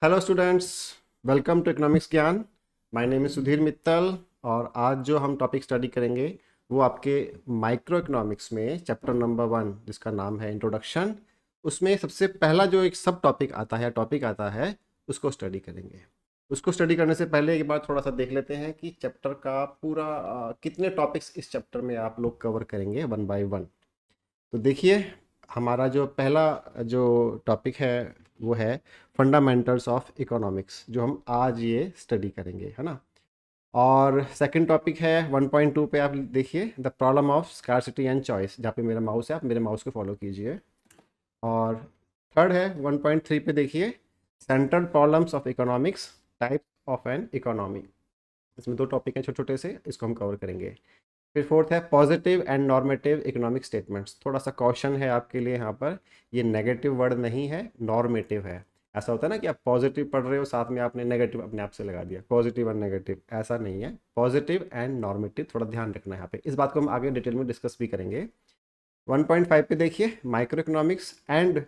Hello students, welcome to economics Gyan. My name is Sudhir Mittal और आज जो हम टॉपिक स्टडी करेंगे वो आपके माइक्रो इकोनॉमिक्स में चैप्टर नंबर 1 जिसका नाम है इंट्रोडक्शन। उसमें सबसे पहला जो एक सब टॉपिक आता है उसको स्टडी करेंगे। उसको स्टडी करने से पहले एक बार थोड़ा सा देख लेते हैं कि चैप्टर का पूरा कितने टॉपिक्स इस चैप्टर में आप लोग कवर करेंगे वन बाय वन। तो देखिए, हमारा जो पहला जो टॉपिक है वो है फंडामेंटल्स ऑफ इकोनॉमिक्स, जो हम आज ये स्टडी करेंगे, है ना। और सेकंड टॉपिक है 1.2 पे, आप देखिए the problem of scarcity and choice, जहाँ पे मेरा माउस है, आप मेरे माउस को फॉलो कीजिए। और थर्ड है 1.3 पे, देखिए central problems of economics, type of an economy. इसमें दो टॉपिक हैं छोटे छोटे से, इसको हम कवर करेंगे। फिर फोर्थ है positive and normative economic statements. थोड़ा सा क्वेश्चन है आपके लिए यहाँ पर, ये नेगेटिव वर्ड नहीं है, नॉर्मेटिव है। ऐसा होता है ना कि आप पॉजिटिव पढ़ रहे हो, साथ में आपने नेगेटिव अपने आप से लगा दिया, पॉजिटिव और नेगेटिव, ऐसा नहीं है। पॉजिटिव एंड नॉर्मेटिव, थोड़ा ध्यान रखना है यहाँ पे। इस बात को हम आगे डिटेल में डिस्कस भी करेंगे। 1.5 पे देखिए micro economics and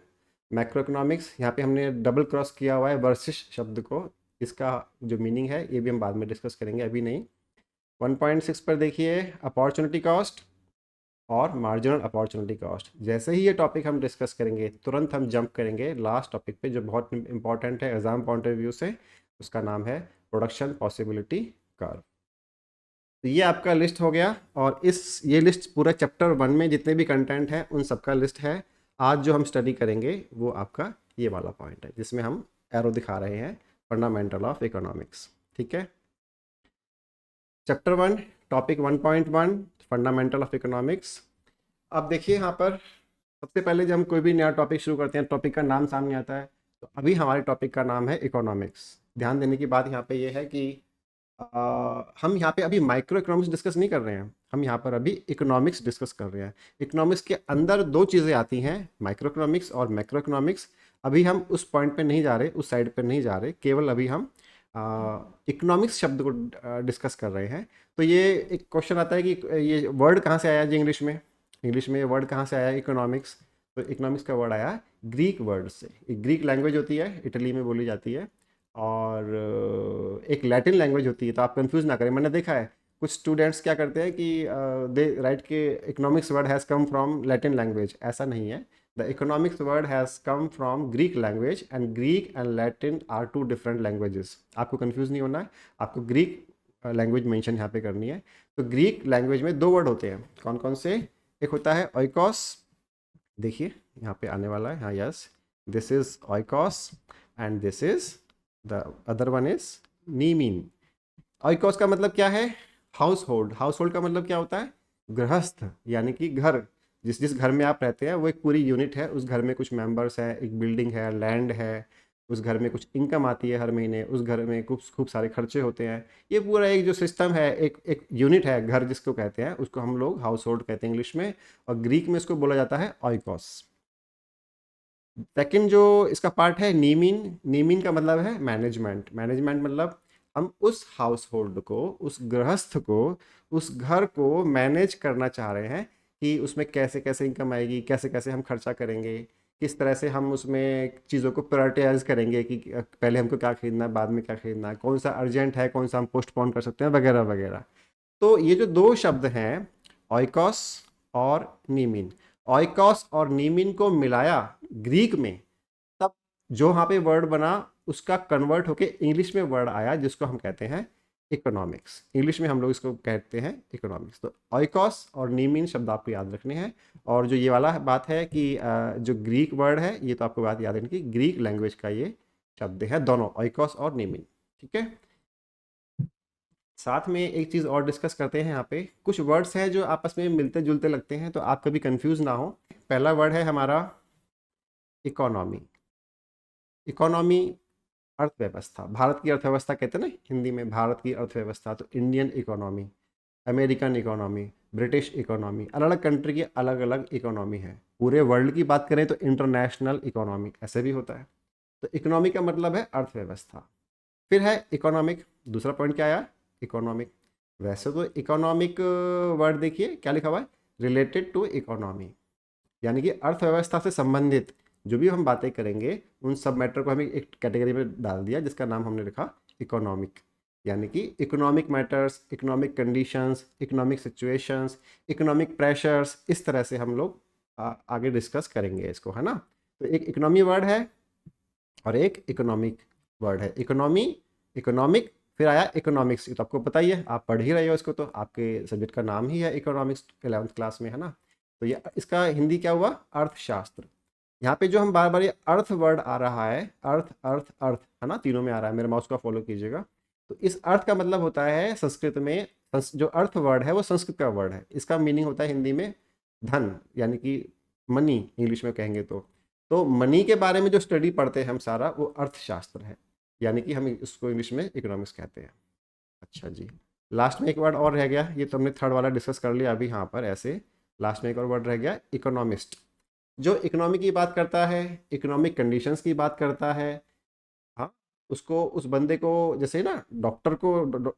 macro economics. यहाँ पे हमने डबल क्रॉस किया हुआ है वर्सिस शब्द को, इसका जो मीनिंग है ये भी हम बाद में डिस्कस करेंगे, अभी नहीं। 1.6 पर देखिए अपॉर्चुनिटी कॉस्ट और मार्जिनल अपॉर्चुनिटी कॉस्ट। जैसे ही ये टॉपिक हम डिस्कस करेंगे तुरंत हम जंप करेंगे लास्ट टॉपिक पे, जो बहुत इंपॉर्टेंट है एग्जाम पॉइंट ऑफ व्यू से। उसका नाम है प्रोडक्शन पॉसिबिलिटी कर्व। तो ये आपका लिस्ट हो गया, और ये लिस्ट पूरा चैप्टर 1 में जितने भी कंटेंट है उन सबका लिस्ट है। आज जो हम स्टडी करेंगे वो आपका ये वाला पॉइंट है जिसमें हम एरो दिखा रहे हैं, फंडामेंटल ऑफ इकोनॉमिक्स। ठीक है, chapter 1 topic 1.1 fundamental of economics. अब देखिए यहाँ पर सबसे पहले जब हम कोई भी नया टॉपिक शुरू करते हैं, टॉपिक का नाम सामने आता है। तो अभी हमारे टॉपिक का नाम है इकोनॉमिक्स। ध्यान देने की बात यहाँ पे ये है कि हम यहाँ पे अभी माइक्रो इकोनॉमिक्स डिस्कस नहीं कर रहे हैं, हम यहाँ पर अभी इकोनॉमिक्स डिस्कस कर रहे हैं। इकोनॉमिक्स के अंदर दो चीज़ें आती हैं, माइक्रो इकोनॉमिक्स और मैक्रो इकोनॉमिक्स। अभी हम उस पॉइंट पे नहीं जा रहे, उस साइड पे नहीं जा रहे, केवल अभी हम इकोनॉमिक्स शब्द को डिस्कस कर रहे हैं। तो ये एक क्वेश्चन आता है कि ये वर्ड कहाँ से आया जी इंग्लिश में, ये वर्ड कहाँ से आया इकोनॉमिक्स। तो इकोनॉमिक्स का वर्ड आया ग्रीक वर्ड से। एक ग्रीक लैंग्वेज होती है, इटली में बोली जाती है, और एक लैटिन लैंग्वेज होती है। तो आप कंफ्यूज ना करें, मैंने देखा है कुछ स्टूडेंट्स क्या करते हैं कि दे राइट के economics word has come from Latin language. ऐसा नहीं है, the economics word has come from Greek language, and Greek and Latin are two different languages. आपको कंफ्यूज नहीं होना है, आपको ग्रीक लैंग्वेज मेंशन यहाँ पे करनी है। तो ग्रीक लैंग्वेज में दो वर्ड होते हैं, कौन कौन से। एक होता है ओइकोस, देखिए यहाँ पे आने वाला है, हाँ yes, this is oikos and this is the other one is nemein. Oikos का मतलब क्या है, हाउस होल्ड। हाउस होल्ड का मतलब क्या होता है, गृहस्थ, यानी कि घर। जिस जिस घर में आप रहते हैं वो एक पूरी यूनिट है, उस घर में कुछ मेंबर्स हैं, एक बिल्डिंग है, लैंड है, उस घर में कुछ इनकम आती है हर महीने, उस घर में खूब खूब सारे खर्चे होते हैं। ये पूरा एक जो सिस्टम है, एक एक यूनिट है, घर जिसको कहते हैं, उसको हम लोग हाउस होल्ड कहते हैं इंग्लिश में, और ग्रीक में इसको बोला जाता है ऑइकोस। सेकंड जो इसका पार्ट है नीमीन, नीमीन का मतलब है मैनेजमेंट। मैनेजमेंट मतलब हम उस हाउस होल्ड को, उस गृहस्थ को, उस घर को मैनेज करना चाह रहे हैं कि उसमें कैसे कैसे इनकम आएगी, कैसे कैसे हम खर्चा करेंगे, किस तरह से हम उसमें चीज़ों को प्रायोरिटाइज करेंगे कि पहले हमको क्या खरीदना है, बाद में क्या खरीदना है, कौन सा अर्जेंट है, कौन सा हम पोस्टपोन कर सकते हैं, वगैरह वगैरह। तो ये जो दो शब्द हैं, ऑइकॉस और नीमिन, ऑइकॉस और नीमिन को मिलाया ग्रीक में, तब जो वहाँ पे वर्ड बना उसका कन्वर्ट होके इंग्लिश में वर्ड आया जिसको हम कहते हैं इकोनॉमिक्स। इंग्लिश में हम लोग इसको कहते हैं इकोनॉमिक्स। तो ऑइकॉस और नीमिन शब्द आपको याद रखने हैं। और जो ये वाला बात है कि जो ग्रीक वर्ड है, ये तो आपको बात याद रखनी कि ग्रीक लैंग्वेज का ये शब्द है, दोनों ऑइकॉस और नीमिन। ठीक है, साथ में एक चीज़ और डिस्कस करते हैं। यहाँ पे कुछ वर्ड्स हैं जो आपस में मिलते जुलते लगते हैं, तो आप कभी कंफ्यूज ना हो। पहला वर्ड है हमारा इकोनॉमी। इकोनॉमी अर्थव्यवस्था, भारत की अर्थव्यवस्था कहते हैं ना हिंदी में, भारत की अर्थव्यवस्था। तो Indian economy, American economy, British economy, अलग अलग कंट्री की अलग अलग इकोनॉमी है। पूरे वर्ल्ड की बात करें तो इंटरनेशनल इकोनॉमी ऐसे भी होता है। तो इकोनॉमी का मतलब है अर्थव्यवस्था। फिर है इकोनॉमिक, दूसरा पॉइंट क्या आया, इकोनॉमिक। वैसे तो इकोनॉमिक वर्ड देखिए क्या लिखा हुआ है, रिलेटेड टू इकोनॉमी, यानी कि अर्थव्यवस्था से संबंधित। जो भी हम बातें करेंगे उन सब मैटर को हमें एक कैटेगरी में डाल दिया जिसका नाम हमने रखा इकोनॉमिक, यानी कि economic matters, economic conditions, economic situations, economic pressures, इस तरह से हम लोग आगे डिस्कस करेंगे इसको, है ना। तो एक इकोनॉमी वर्ड है और एक इकोनॉमिक वर्ड है। इकोनॉमी, इकोनॉमिक, फिर आया इकोनॉमिक्स। तो आपको पता ही है, आप पढ़ ही रहे हो इसको, तो आपके सब्जेक्ट का नाम ही है इकोनॉमिक्स 11th क्लास में, है ना। तो ये इसका हिंदी क्या हुआ, अर्थशास्त्र। यहाँ पे जो हम बार बार ये अर्थ वर्ड आ रहा है, अर्थ अर्थ अर्थ, है ना, तीनों में आ रहा है, मेरे माउस का फॉलो कीजिएगा। तो इस अर्थ का मतलब होता है संस्कृत में, जो अर्थ वर्ड है वो संस्कृत का वर्ड है, इसका मीनिंग होता है हिंदी में धन, यानी कि मनी इंग्लिश में कहेंगे तो मनी के बारे में जो स्टडी पढ़ते हैं हम सारा, वो अर्थशास्त्र है, यानी कि हम इसको इंग्लिश में इकोनॉमिक्स कहते हैं। अच्छा जी, लास्ट में एक वर्ड और रह गया, ये तो हमने थर्ड वाला डिस्कस कर लिया अभी यहाँ पर ऐसे। लास्ट में एक और वर्ड रह गया, इकोनॉमिस्ट, जो इकोनॉमी की बात करता है, इकोनॉमिक कंडीशंस की बात करता है। हाँ, उसको, उस बंदे को, जैसे ना डॉक्टर को,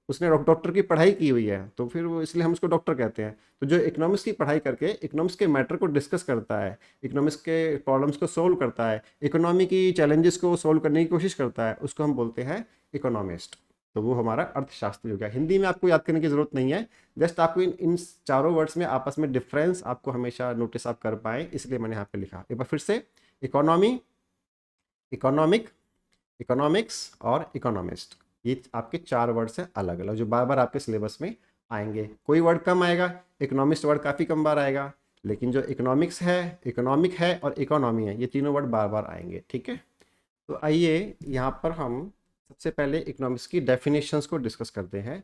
उसने डॉक्टर की पढ़ाई की हुई है तो फिर वो, इसलिए हम उसको डॉक्टर कहते हैं। तो जो इकोनॉमिक्स की पढ़ाई करके इकोनॉमिक्स के मैटर को डिस्कस करता है, इकोनॉमिक्स के प्रॉब्लम्स को सोल्व करता है, इकोनॉमी की चैलेंजेस को सोल्व करने की कोशिश करता है, उसको हम बोलते हैं इकोनॉमिस्ट। तो वो हमारा अर्थशास्त्री हो गया। हिंदी में आपको याद करने की ज़रूरत नहीं है, जस्ट आपको इन चारों वर्ड्स में आपस में डिफरेंस आपको हमेशा नोटिस आप कर पाए, इसलिए मैंने यहाँ पे लिखा। एक बार फिर से, इकोनॉमी, इकोनॉमिक, इकोनॉमिक्स और इकोनॉमिस्ट, ये आपके चार वर्ड्स हैं अलग अलग, जो बार बार आपके सिलेबस में आएंगे। कोई वर्ड कम आएगा, इकोनॉमिस्ट वर्ड काफ़ी कम बार आएगा, लेकिन जो इकोनॉमिक्स है, इकोनॉमिक है और इकोनॉमी है, ये तीनों वर्ड बार बार आएंगे, ठीक है। तो आइए यहाँ पर हम सबसे पहले इकोनॉमिक्स की डेफिनेशंस को डिस्कस करते हैं।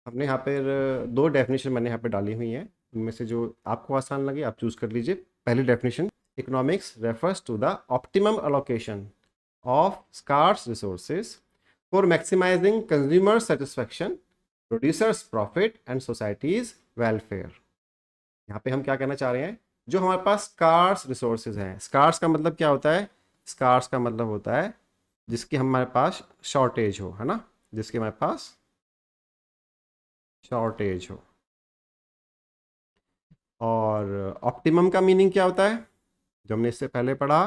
हमने यहाँ पर दो डेफिनेशन मैंने यहाँ पे डाली हुई हैं, उनमें से जो आपको आसान लगे आप चूज़ कर लीजिए। पहली definition, economics refers to the optimum allocation of scarce resources for maximizing consumer satisfaction, producers profit and society's welfare। यहाँ पे हम क्या कहना चाह रहे हैं, जो हमारे पास स्कार्स रिसोर्सेज हैं, स्कार्स का मतलब क्या होता है, स्कार्स का मतलब होता है जिसकी हमारे पास शॉर्टेज हो, है ना, जिसके हमारे पास शॉर्टेज हो। और ऑप्टिमम का मीनिंग क्या होता है, जो हमने इससे पहले पढ़ा,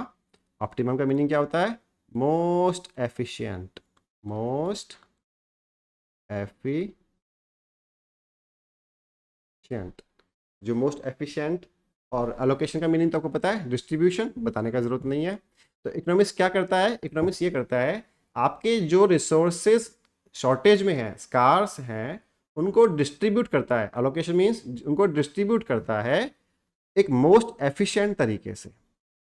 ऑप्टिमम का मीनिंग क्या होता है, मोस्ट एफिशिएंट, मोस्ट एफिशिएंट, जो मोस्ट एफिशिएंट। और एलोकेशन का मीनिंग तो आपको पता है, डिस्ट्रीब्यूशन, बताने का ज़रूरत नहीं है। तो इकोनॉमिक्स क्या करता है, इकोनॉमिक्स ये करता है आपके जो रिसोर्सेज शॉर्टेज में है, स्कार्स हैं, उनको डिस्ट्रीब्यूट करता है। एलोकेशन मीन्स उनको डिस्ट्रीब्यूट करता है एक मोस्ट एफिशिएंट तरीके से।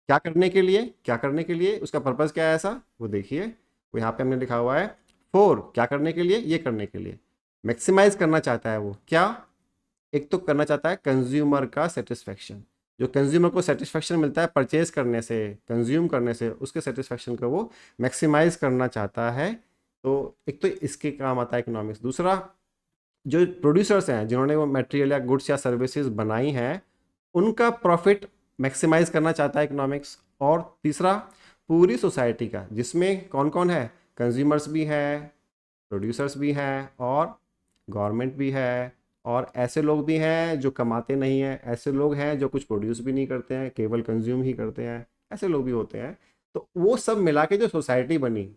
क्या करने के लिए, क्या करने के लिए, उसका पर्पज़ क्या है ऐसा, वो देखिए, वो यहाँ पे हमने लिखा हुआ है फॉर, क्या करने के लिए, ये करने के लिए। मैक्सिमाइज करना चाहता है वो, क्या, एक तो करना चाहता है कंज्यूमर का सेटिस्फेक्शन, जो कंज्यूमर को सेटिस्फेक्शन मिलता है परचेज करने से, कंज्यूम करने से, उसके सेटिस्फेक्शन को वो मैक्सिमाइज करना चाहता है। तो एक तो इसके काम आता है इकोनॉमिक्स। दूसरा, जो प्रोड्यूसर्स हैं, जिन्होंने वो मटेरियल या गुड्स या सर्विसेज बनाई हैं, उनका प्रॉफिट मैक्सिमाइज करना चाहता है इकोनॉमिक्स। और तीसरा, पूरी सोसाइटी का, जिसमें कौन कौन है, कंज्यूमर्स भी है, प्रोड्यूसर्स भी हैं और गवर्नमेंट भी है, और ऐसे लोग भी हैं जो कमाते नहीं हैं, ऐसे लोग हैं जो कुछ प्रोड्यूस भी नहीं करते हैं, केवल कंज्यूम ही करते हैं, ऐसे लोग भी होते हैं। तो वो सब मिला के जो सोसाइटी बनी,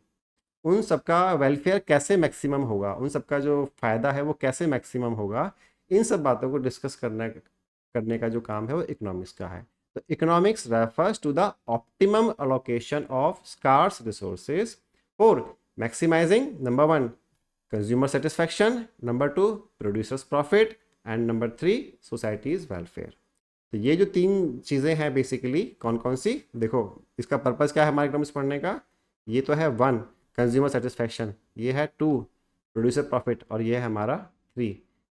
उन सबका वेलफेयर कैसे मैक्सिमम होगा, उन सबका जो फ़ायदा है वो कैसे मैक्सिमम होगा, इन सब बातों को डिस्कस करने का जो काम है वो इकोनॉमिक्स का है। तो economics refers to the optimum allocation of scarce resources for maximising, number 1 consumer satisfaction, number 2 producers profit, and number 3 society's welfare. तो ये जो तीन चीज़ें हैं बेसिकली, कौन कौन सी, देखो इसका पर्पज़ क्या है हमारे इकोनॉमिक्स पढ़ने का, ये तो है 1 कंज्यूमर सेटिस्फैक्शन, ये है 2 प्रोड्यूसर प्रॉफिट, और ये है हमारा 3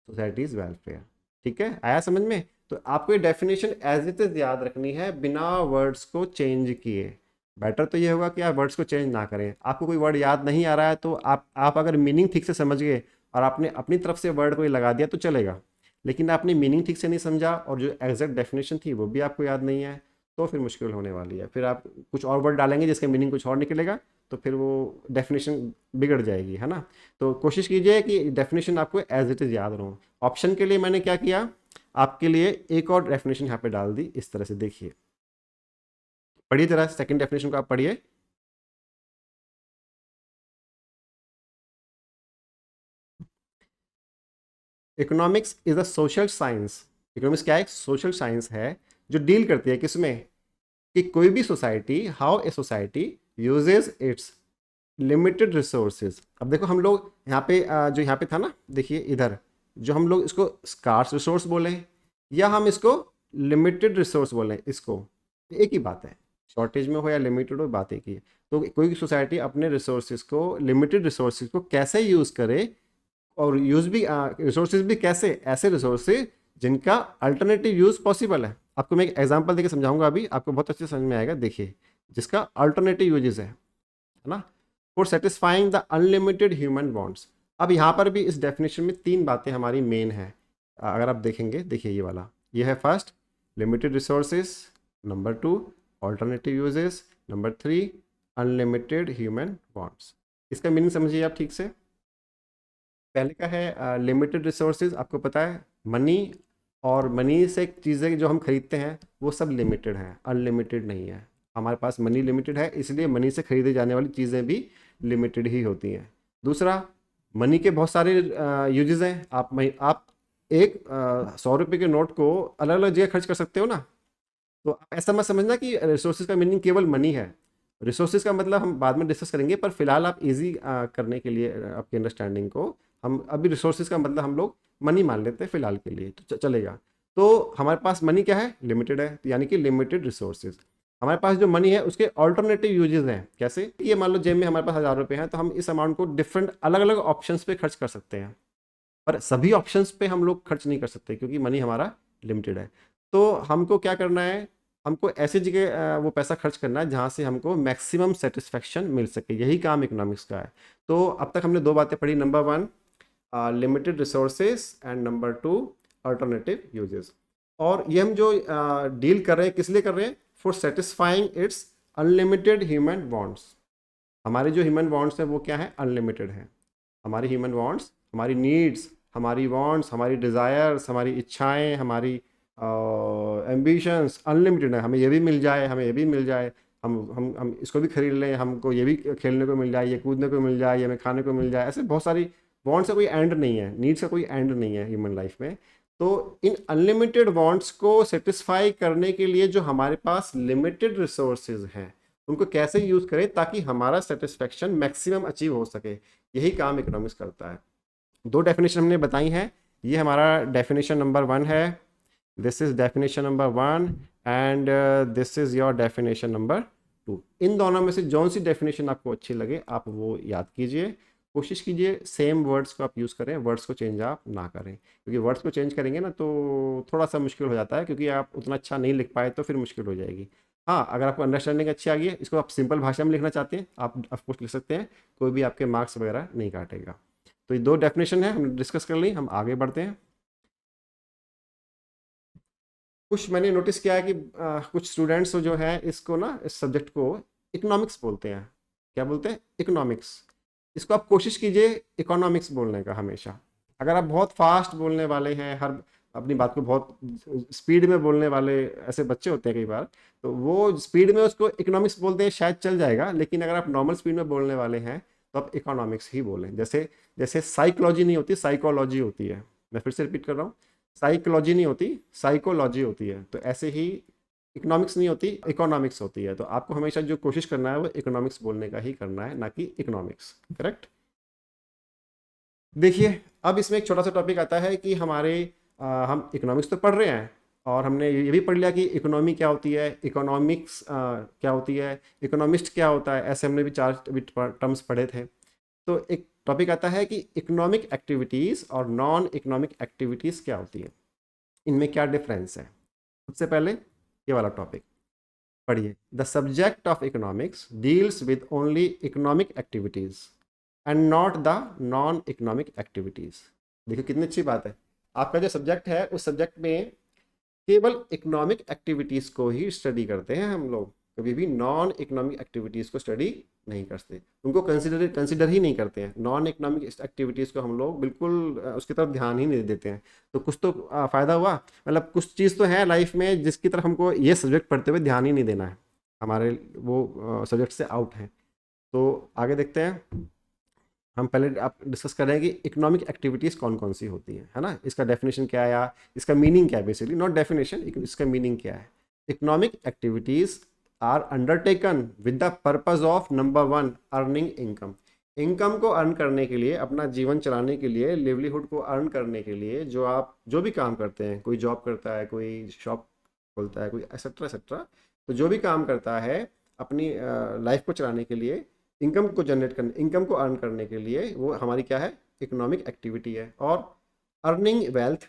सोसाइटीज़ वेलफेयर। ठीक है, आया समझ में। तो आपको ये डेफिनेशन एज इट इज़ याद रखनी है बिना वर्ड्स को चेंज किए। बेटर तो ये होगा कि आप वर्ड्स को चेंज ना करें। आपको कोई वर्ड याद नहीं आ रहा है तो आप अगर मीनिंग ठीक से समझ गए और आपने अपनी तरफ से वर्ड कोई लगा दिया तो चलेगा, लेकिन आपने मीनिंग ठीक से नहीं समझा और जो एग्जैक्ट डेफिनेशन थी वो भी आपको याद नहीं है, तो फिर मुश्किल होने वाली है। फिर आप कुछ और वर्ड डालेंगे जिसका मीनिंग कुछ और निकलेगा, तो फिर वो डेफिनेशन बिगड़ जाएगी, है ना। तो कोशिश कीजिए कि डेफिनेशन आपको एज इट इज़ याद रहो। ऑप्शन के लिए मैंने क्या किया, आपके लिए एक और डेफिनेशन यहाँ पे डाल दी, इस तरह से देखिए। पढ़िए जरा सेकंड डेफिनेशन को आप पढ़िए। Economics is a social science. Economics क्या है? सोशल साइंस है जो डील करती है किसमें, कि कोई भी society, how a society uses it's limited resources. अब देखो हम लोग यहाँ पे जो यहाँ पे था ना, देखिए इधर जो हम लोग इसको स्कार्स रिसोर्स बोले या हम इसको लिमिटेड रिसोर्स बोले, इसको एक ही बात है, शॉर्टेज में हो या लिमिटेड हो, बात एक ही है। तो कोई सोसाइटी अपने रिसोर्सेज को, लिमिटेड रिसोर्सेज को कैसे यूज़ करे, और यूज़ भी रिसोर्सेज भी कैसे, ऐसे रिसोर्सेज जिनका अल्टरनेटिव यूज़ पॉसिबल है। आपको मैं एक एग्जांपल देके समझाऊंगा, अभी आपको बहुत अच्छे समझ में आएगा। देखिए जिसका अल्टरनेटिव यूजेस है ना, for satisfying the unlimited human bonds. अब यहाँ पर भी इस डेफिनेशन में तीन बातें हमारी मेन है। अगर आप देखेंगे, देखिए ये वाला, ये है first limited resources, number two alternative uses, number three unlimited human bonds. इसका मीनिंग समझिए आप ठीक से। पहले का है लिमिटेड रिसोर्सेज, आपको पता है मनी, और मनी से चीज़ें जो हम खरीदते हैं वो सब लिमिटेड हैं, अनलिमिटेड नहीं है। हमारे पास मनी लिमिटेड है, इसलिए मनी से खरीदी जाने वाली चीज़ें भी लिमिटेड ही होती हैं। दूसरा, मनी के बहुत सारे यूजेस हैं। आप एक 100 रुपये के नोट को अलग अलग जगह खर्च कर सकते हो ना। तो आप ऐसा मत समझना कि रिसोर्सेज का मीनिंग केवल मनी है। रिसोर्सेज का मतलब हम बाद में डिस्कस करेंगे, पर फिलहाल आप इजी करने के लिए आपकी अंडरस्टैंडिंग को, हम अभी रिसोर्सेज का मतलब हम लोग मनी मान लेते हैं फिलहाल के लिए, तो चलेगा। तो हमारे पास मनी क्या है? लिमिटेड है, तो यानी कि लिमिटेड रिसोर्सेज। हमारे पास जो मनी है उसके ऑल्टरनेटिव यूजेस हैं। कैसे? ये मान लो जेब में हमारे पास 1000 रुपये हैं, तो हम इस अमाउंट को डिफरेंट अलग अलग ऑप्शंस पे खर्च कर सकते हैं, पर सभी ऑप्शंस पे हम लोग खर्च नहीं कर सकते क्योंकि मनी हमारा लिमिटेड है। तो हमको क्या करना है? हमको ऐसी जगह वो पैसा खर्च करना है जहाँ से हमको मैक्सिमम सेटिस्फेक्शन मिल सके, यही काम इकोनॉमिक्स का है। तो अब तक हमने दो बातें पढ़ी, number one limited resources and number two alternative uses. और ये हम जो डील कर रहे हैं किस लिए कर रहे हैं? For satisfying it's unlimited human bonds. हमारे जो ह्यूमन बॉन्ड्स हैं वो क्या है? अनलिमिटेड है। हमारी ह्यूमन बॉन्ड्स, हमारी नीड्स, हमारी वांट्स, हमारी डिज़ायर्स, हमारी इच्छाएं, हमारी एम्बिशंस अनलिमिटेड है। हमें ये भी मिल जाए, हमें ये भी मिल जाए, हम इसको भी खरीद लें, हमको ये भी खेलने को मिल जाए, ये कूदने को मिल जाए, ये हमें खाने को मिल जाए। ऐसे बहुत सारी वांट्स का कोई एंड नहीं है, नीड्स का कोई एंड नहीं है ह्यूमन लाइफ में। तो इन अनलिमिटेड वांट्स को सेटिस्फाई करने के लिए जो हमारे पास लिमिटेड रिसोर्सेज हैं उनको कैसे यूज़ करें ताकि हमारा सेटिस्फेक्शन मैक्सिमम अचीव हो सके, यही काम इकोनॉमिक्स करता है। दो डेफिनेशन हमने बताई हैं। ये हमारा डेफिनेशन नंबर वन है, this is definition number one, and this is your definition number two. इन दोनों में से जौन सी डेफिनेशन आपको अच्छी लगे आप वो याद कीजिए। कोशिश कीजिए सेम वर्ड्स को आप यूज़ करें, वर्ड्स को चेंज आप ना करें, क्योंकि वर्ड्स को चेंज करेंगे ना तो थोड़ा सा मुश्किल हो जाता है, क्योंकि आप उतना अच्छा नहीं लिख पाए तो फिर मुश्किल हो जाएगी। हाँ, अगर आपको अंडरस्टैंडिंग अच्छी आ गई है, इसको आप सिंपल भाषा में लिखना चाहते हैं आप ऑफकोर्स लिख सकते हैं, कोई भी आपके मार्क्स वगैरह नहीं काटेगा। तो ये दो डेफिनेशन है हमने डिस्कस कर ली, हम आगे बढ़ते हैं। कुछ मैंने नोटिस किया है कि कुछ स्टूडेंट्स जो है इसको ना, इस सब्जेक्ट को इकोनॉमिक्स बोलते हैं। क्या बोलते हैं? इकोनॉमिक्स। इसको आप कोशिश कीजिए इकोनॉमिक्स बोलने का हमेशा। अगर आप बहुत फास्ट बोलने वाले हैं, हर अपनी बात को बहुत स्पीड में बोलने वाले ऐसे बच्चे होते हैं कई बार, तो वो स्पीड में उसको इकोनॉमिक्स बोलते हैं, शायद चल जाएगा। लेकिन अगर आप नॉर्मल स्पीड में बोलने वाले हैं तो आप इकोनॉमिक्स ही बोलें। जैसे जैसे साइकोलॉजी नहीं होती, साइकोलॉजी होती है। मैं फिर से रिपीट कर रहा हूँ, साइकोलॉजी नहीं होती, साइकोलॉजी होती है। तो ऐसे ही इकोनॉमिक्स नहीं होती, इकोनॉमिक्स होती है। तो आपको हमेशा जो कोशिश करना है वो इकोनॉमिक्स बोलने का ही करना है, ना कि इकोनॉमिक्स। करेक्ट? देखिए अब इसमें एक छोटा सा टॉपिक आता है कि हमारे हम इकोनॉमिक्स तो पढ़ रहे हैं और हमने ये भी पढ़ लिया कि इकोनॉमी क्या होती है, इकोनॉमिक्स क्या होती है, इकोनॉमिस्ट क्या होता है, ऐसे हमने भी चार टर्म्स पढ़े थे। तो एक टॉपिक आता है कि इकोनॉमिक एक्टिविटीज़ और नॉन इकोनॉमिक एक्टिविटीज़ क्या होती है, इनमें क्या डिफरेंस है। सबसे पहले ये वाला टॉपिक पढ़िए, the subject of economics deals with only economic activities and not the non economic activities. देखिए कितनी अच्छी बात है, आपका जो सब्जेक्ट है उस सब्जेक्ट में केवल इकोनॉमिक एक्टिविटीज़ को ही स्टडी करते हैं हम लोग, कभी भी नॉन इकोनॉमिक एक्टिविटीज़ को स्टडी नहीं करते, उनको कंसिडर ही नहीं करते हैं। नॉन इकोनॉमिक एक्टिविटीज़ को हम लोग बिल्कुल उसकी तरफ ध्यान ही नहीं देते हैं। तो कुछ तो फ़ायदा हुआ, मतलब कुछ चीज़ तो है लाइफ में जिसकी तरफ हमको ये सब्जेक्ट पढ़ते हुए ध्यान ही नहीं देना है। हमारे वो सब्जेक्ट से आउट हैं। तो आगे देखते हैं। हम पहले आप डिस्कस कर रहे हैं कि इकोनॉमिक एक्टिविटीज़ कौन कौन सी होती हैं, है ना। इसका डेफिनेशन क्या है या इसका मीनिंग क्या है, बेसिकली नॉट डेफिनेशन, इसका मीनिंग क्या है। Economic activities are undertaken with the purpose of number one earning income. Income को अर्न करने के लिए, अपना जीवन चलाने के लिए, लिवलीहुड को अर्न करने के लिए जो आप जो भी काम करते हैं, कोई जॉब करता है, कोई शॉप खोलता है, कोई एक्सेट्रा एक्सेट्रा, तो जो भी काम करता है अपनी लाइफ को चलाने के लिए, इनकम को जनरेट करने, इनकम को अर्न करने के लिए, वो हमारी क्या है, इकोनॉमिक एक्टिविटी है। और अर्निंग वेल्थ,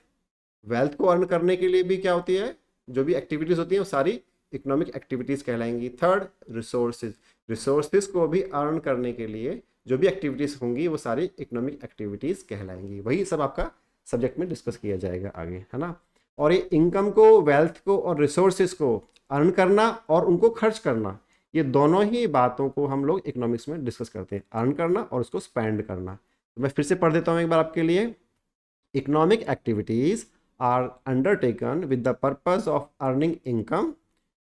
वेल्थ को अर्न करने के लिए भी क्या होती है, जो भी एक्टिविटीज़ होती हैं वो सारी इकोनॉमिक एक्टिविटीज़ कहलाएंगी। थर्ड, रिसोर्सेज, रिसोर्सेज को भी अर्न करने के लिए जो भी एक्टिविटीज़ होंगी वो सारी इकोनॉमिक एक्टिविटीज़ कहलाएंगी। वही सब आपका सब्जेक्ट में डिस्कस किया जाएगा आगे, है ना। और ये इनकम को, वेल्थ को और रिसोर्सेज को अर्न करना और उनको खर्च करना, ये दोनों ही बातों को हम लोग इकोनॉमिक्स में डिस्कस करते हैं, अर्न करना और उसको स्पेंड करना। तो मैं फिर से पढ़ देता हूँ एक बार आपके लिए। Economic activities are undertaken with the purpose of earning income,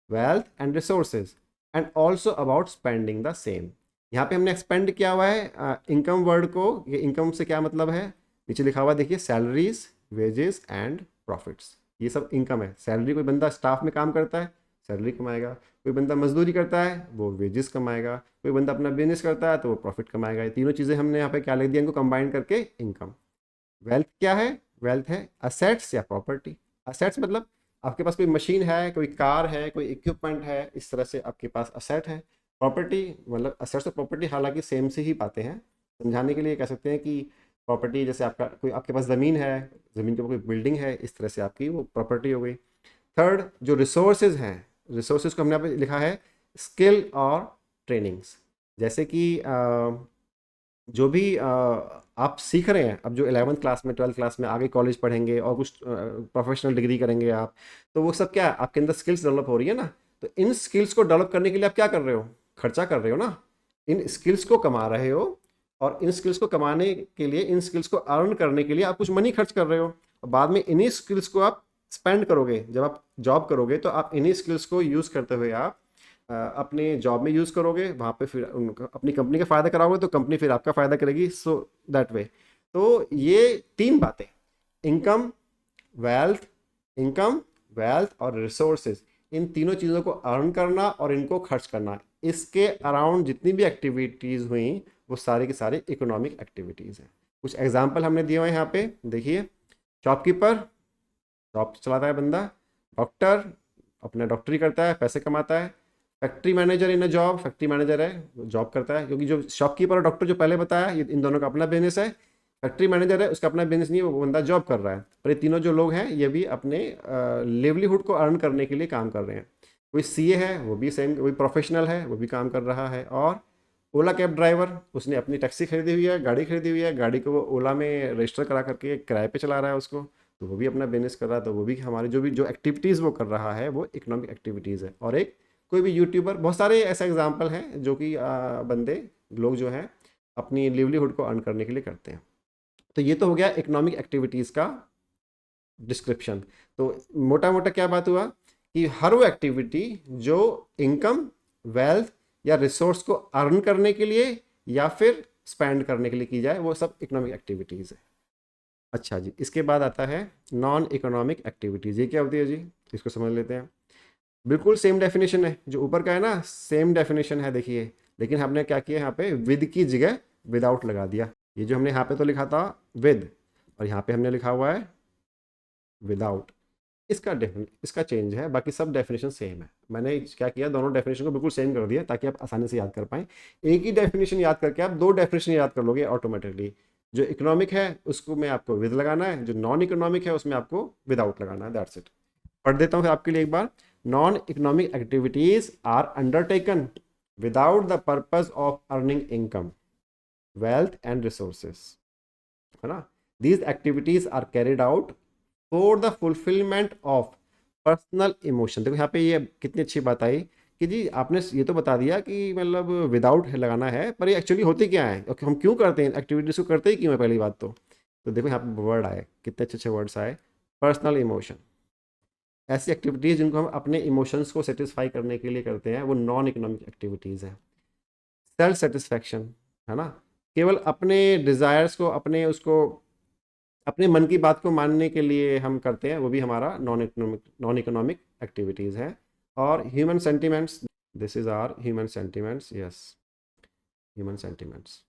wealth and resources and also about spending the same. यहाँ पे हमने एक्सपेंड किया हुआ है इनकम वर्ड को। ये इनकम से क्या मतलब है, नीचे लिखा हुआ देखिए, सैलरीज, वेजेस एंड प्रॉफिट्स, ये सब इनकम है। सैलरी, कोई बंदा स्टाफ में काम करता है सैलरी कमाएगा, कोई बंदा मजदूरी करता है वो वेजेस कमाएगा, कोई बंदा अपना बिजनेस करता है तो वो प्रॉफिट कमाएगा। ये तीनों चीज़ें हमने यहाँ पे क्या लिख दिया, इनको कंबाइन करके इनकम। वेल्थ क्या है, वेल्थ है असेट्स या प्रॉपर्टी। असेट्स मतलब आपके पास कोई मशीन है, कोई कार है, कोई इक्विपमेंट है, इस तरह से आपके पास असेट है। प्रॉपर्टी मतलब असेट्स और प्रॉपर्टी हालांकि सेम से ही बातें हैं, समझाने के लिए कह सकते हैं कि प्रॉपर्टी जैसे आपका कोई, आपके पास ज़मीन है, ज़मीन के ऊपर कोई बिल्डिंग है, इस तरह से आपकी वो प्रॉपर्टी हो गई। थर्ड, जो रिसोर्सेज हैं, रिसोर्सेज को हमने यहाँ पे लिखा है स्किल और ट्रेनिंग्स। जैसे कि जो भी आप सीख रहे हैं, अब जो 11th क्लास में, 12th क्लास में, आगे कॉलेज पढ़ेंगे और कुछ प्रोफेशनल डिग्री करेंगे आप, तो वो सब क्या है, आपके अंदर स्किल्स डेवलप हो रही है ना। तो इन स्किल्स को डेवलप करने के लिए आप क्या कर रहे हो, खर्चा कर रहे हो ना, इन स्किल्स को कमा रहे हो। और इन स्किल्स को कमाने के लिए, इन स्किल्स को अर्न करने के लिए आप कुछ मनी खर्च कर रहे हो, और बाद में इन्हीं स्किल्स को आप स्पेंड करोगे। जब आप जॉब करोगे तो आप इन्हीं स्किल्स को यूज़ करते हुए आप अपने जॉब में यूज़ करोगे, वहाँ पे फिर उनका, अपनी कंपनी का फ़ायदा कराओगे तो कंपनी फिर आपका फ़ायदा करेगी। So that way. तो ये तीन बातें, इनकम, वेल्थ, इनकम, वेल्थ और रिसोर्सेज, इन तीनों चीज़ों को अर्न करना और इनको खर्च करना, इसके अराउंड जितनी भी एक्टिविटीज़ हुई वो सारी की सारी इकोनॉमिक एक्टिविटीज़ हैं। कुछ एग्जाम्पल हमने दिए हुए हैं यहाँ पे देखिए। शॉपकीपर, शॉप चलाता है बंदा। डॉक्टर, अपना डॉक्टरी करता है, पैसे कमाता है। Factory manager in a job, factory manager है, जॉब करता है। क्योंकि जो शॉपकीपर और डॉक्टर जो पहले बताया, ये इन दोनों का अपना बिजनेस है। फैक्ट्री मैनेजर है, उसका अपना बिजनेस नहीं है, वो बंदा जॉब कर रहा है। पर ये तीनों जो लोग हैं ये भी अपने लिवलीहुड को अर्न करने के लिए काम कर रहे हैं। कोई सीए है, वो भी सेम, वही प्रोफेशनल है, वो भी काम कर रहा है। और ओला कैब ड्राइवर, उसने अपनी टैक्सी खरीदी हुई है, गाड़ी खरीदी हुई है, गाड़ी को वो ओला में रजिस्टर करा करके किराए पे चला रहा है उसको, तो वो भी अपना बिजनेस कर रहा है। तो वो भी हमारे जो एक्टिविटीज़ वो कर रहा है वो इकोनॉमिक एक्टिविटीज़ है। और एक कोई भी यूट्यूबर, बहुत सारे ऐसे एग्जाम्पल हैं जो कि बंदे लोग जो हैं अपनी लिवलीहुड को अर्न करने के लिए करते हैं। तो ये तो हो गया इकोनॉमिक एक्टिविटीज़ का डिस्क्रिप्शन। तो मोटा मोटा क्या बात हुआ कि हर वो एक्टिविटी जो इनकम, वेल्थ या रिसोर्स को अर्न करने के लिए या फिर स्पेंड करने के लिए की जाए, वो सब इकोनॉमिक एक्टिविटीज़ है। अच्छा जी, इसके बाद आता है नॉन इकोनॉमिक एक्टिविटीज़। ये क्या होती है जी, इसको समझ लेते हैं। बिल्कुल सेम डेफिनेशन है जो ऊपर का है ना, सेम डेफिनेशन है देखिए, लेकिन हमने क्या किया यहाँ पे, विद की जगह विदाउट लगा दिया। ये जो हमने यहाँ पे तो लिखा था विद, और यहाँ पे हमने लिखा हुआ है विदाउट। इसका चेंज है, बाकी सब डेफिनेशन सेम है। मैंने क्या किया, दोनों डेफिनेशन को बिल्कुल सेम कर दिया ताकि आप आसानी से याद कर पाएँ। एक ही डेफिनेशन याद करके आप दो डेफिनेशन याद कर लोगे ऑटोमेटिकली। जो इकोनॉमिक है उसको में आपको विद लगाना है, जो नॉन इकोनॉमिक है उसमें आपको विदाउट लगाना है, दैट्स इट। पढ़ देता हूँ फिर आपके लिए एक बार। Non economic activities are undertaken without the purpose of earning income, wealth and resources, है ना। These activities are carried out for the fulfilment of personal emotion. देखो यहाँ पे ये कितनी अच्छी बात आई कि जी आपने ये तो बता दिया कि मतलब विदाउट लगाना है, पर ये एक्चुअली होती क्या है, ओके, हम क्यों करते हैं एक्टिविटीज़ को, करते ही क्यों है पहली बात तो देखो यहाँ पे वर्ड आए, कितने अच्छे अच्छे वर्ड्स आए। पर्सनल इमोशन, ऐसी एक्टिविटीज़ जिनको हम अपने इमोशंस को सेटिस्फाई करने के लिए करते हैं वो नॉन इकोनॉमिक एक्टिविटीज़ हैं। सेल्फ सेटिस्फैक्शन, है ना, केवल अपने डिज़ायर्स को, अपने उसको, अपने मन की बात को मानने के लिए हम करते हैं, वो भी हमारा नॉन इकोनॉमिक एक्टिविटीज़ है। और human sentiments, this is are human sentiments, yes, human sentiments,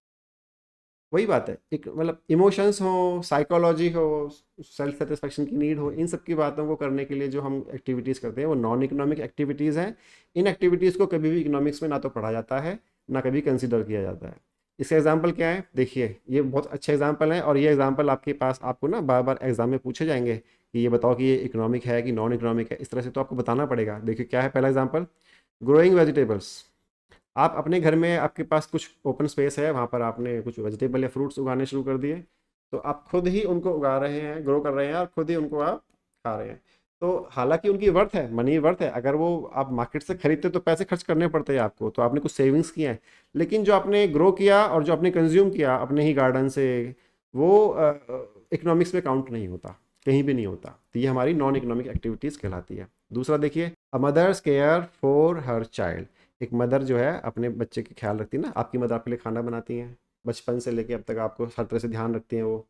वही बात है, एक मतलब इमोशंस हो, साइकोलॉजी हो, सेल्फ सेटिस्फेक्शन की नीड हो, इन सब की बातों को करने के लिए जो हम एक्टिविटीज़ करते हैं वो नॉन इकोनॉमिक एक्टिविटीज़ हैं। इन एक्टिविटीज़ को कभी भी इकोनॉमिक्स में ना तो पढ़ा जाता है, ना कभी कंसिडर किया जाता है। इसका एग्जाम्पल क्या है, देखिए ये बहुत अच्छे एग्जाम्पल है, और ये एग्जाम्पल आपके पास, आपको ना बार बार एग्जाम में पूछे जाएंगे कि ये बताओ कि ये इकोनॉमिक है कि नॉन इकोनॉमिक है, इस तरह से तो आपको बताना पड़ेगा। देखिए क्या है पहला एग्जाम्पल, ग्रोइंग वेजिटेबल्स। आप अपने घर में, आपके पास कुछ ओपन स्पेस है, वहाँ पर आपने कुछ वेजिटेबल या फ्रूट्स उगाने शुरू कर दिए, तो आप खुद ही उनको उगा रहे हैं, ग्रो कर रहे हैं, और खुद ही उनको आप खा रहे हैं। तो हालांकि उनकी वर्थ है, मनी वर्थ है, अगर वो आप मार्केट से खरीदते तो पैसे खर्च करने पड़ते हैं आपको, तो आपने कुछ सेविंग्स किए हैं। लेकिन जो आपने ग्रो किया और जो आपने कंज्यूम किया अपने ही गार्डन से, वो इकोनॉमिक्स में काउंट नहीं होता, कहीं भी नहीं होता। तो ये हमारी नॉन इकोनॉमिक एक्टिविटीज़ कहलाती है। दूसरा देखिए, a mother's care for her child. एक मदर जो है अपने बच्चे की ख्याल रखती है ना, आपकी मदर आपके लिए खाना बनाती हैं, बचपन से लेके अब तक आपको हर तरह से ध्यान रखती हैं वो।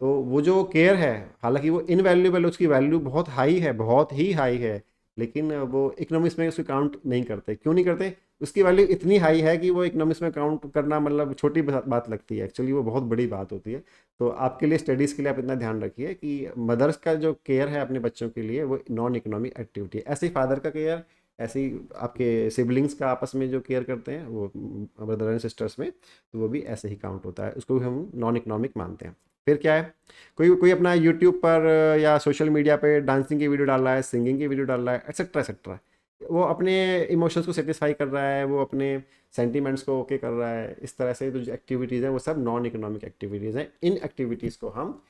तो वो जो केयर है, हालांकि वो इनवैल्यूएबल, उसकी वैल्यू बहुत हाई है, बहुत ही हाई है, लेकिन वो इकोनॉमिक्स में उसको काउंट नहीं करते। क्यों नहीं करते? उसकी वैल्यू इतनी हाई है कि वो इकोनॉमिक्स में काउंट करना मतलब छोटी बात लगती है, एक्चुअली वो बहुत बड़ी बात होती है। तो आपके लिए, स्टडीज़ के लिए आप इतना ध्यान रखिए कि मदर्स का जो केयर है अपने बच्चों के लिए वो नॉन इकोनॉमिक एक्टिविटी है। ऐसे ही फादर का केयर, ऐसे ही आपके सिबलिंग्स का आपस में जो केयर करते हैं वो ब्रदर एंड सिस्टर्स में, तो वो भी ऐसे ही काउंट होता है, उसको भी हम नॉन इकोनॉमिक मानते हैं। फिर क्या है, कोई कोई अपना यूट्यूब पर या सोशल मीडिया पे डांसिंग की वीडियो डाल रहा है, सिंगिंग की वीडियो डाल रहा है, एक्सेट्रा एक्सेट्रा, वो अपने इमोशंस को सेटिस्फाई कर रहा है, वो अपने सेंटिमेंट्स को ओके कर रहा है। इस तरह से जो एक्टिविटीज़ हैं वो सब नॉन इकोनॉमिक एक्टिविटीज़ हैं। इन एक्टिविटीज़ को हम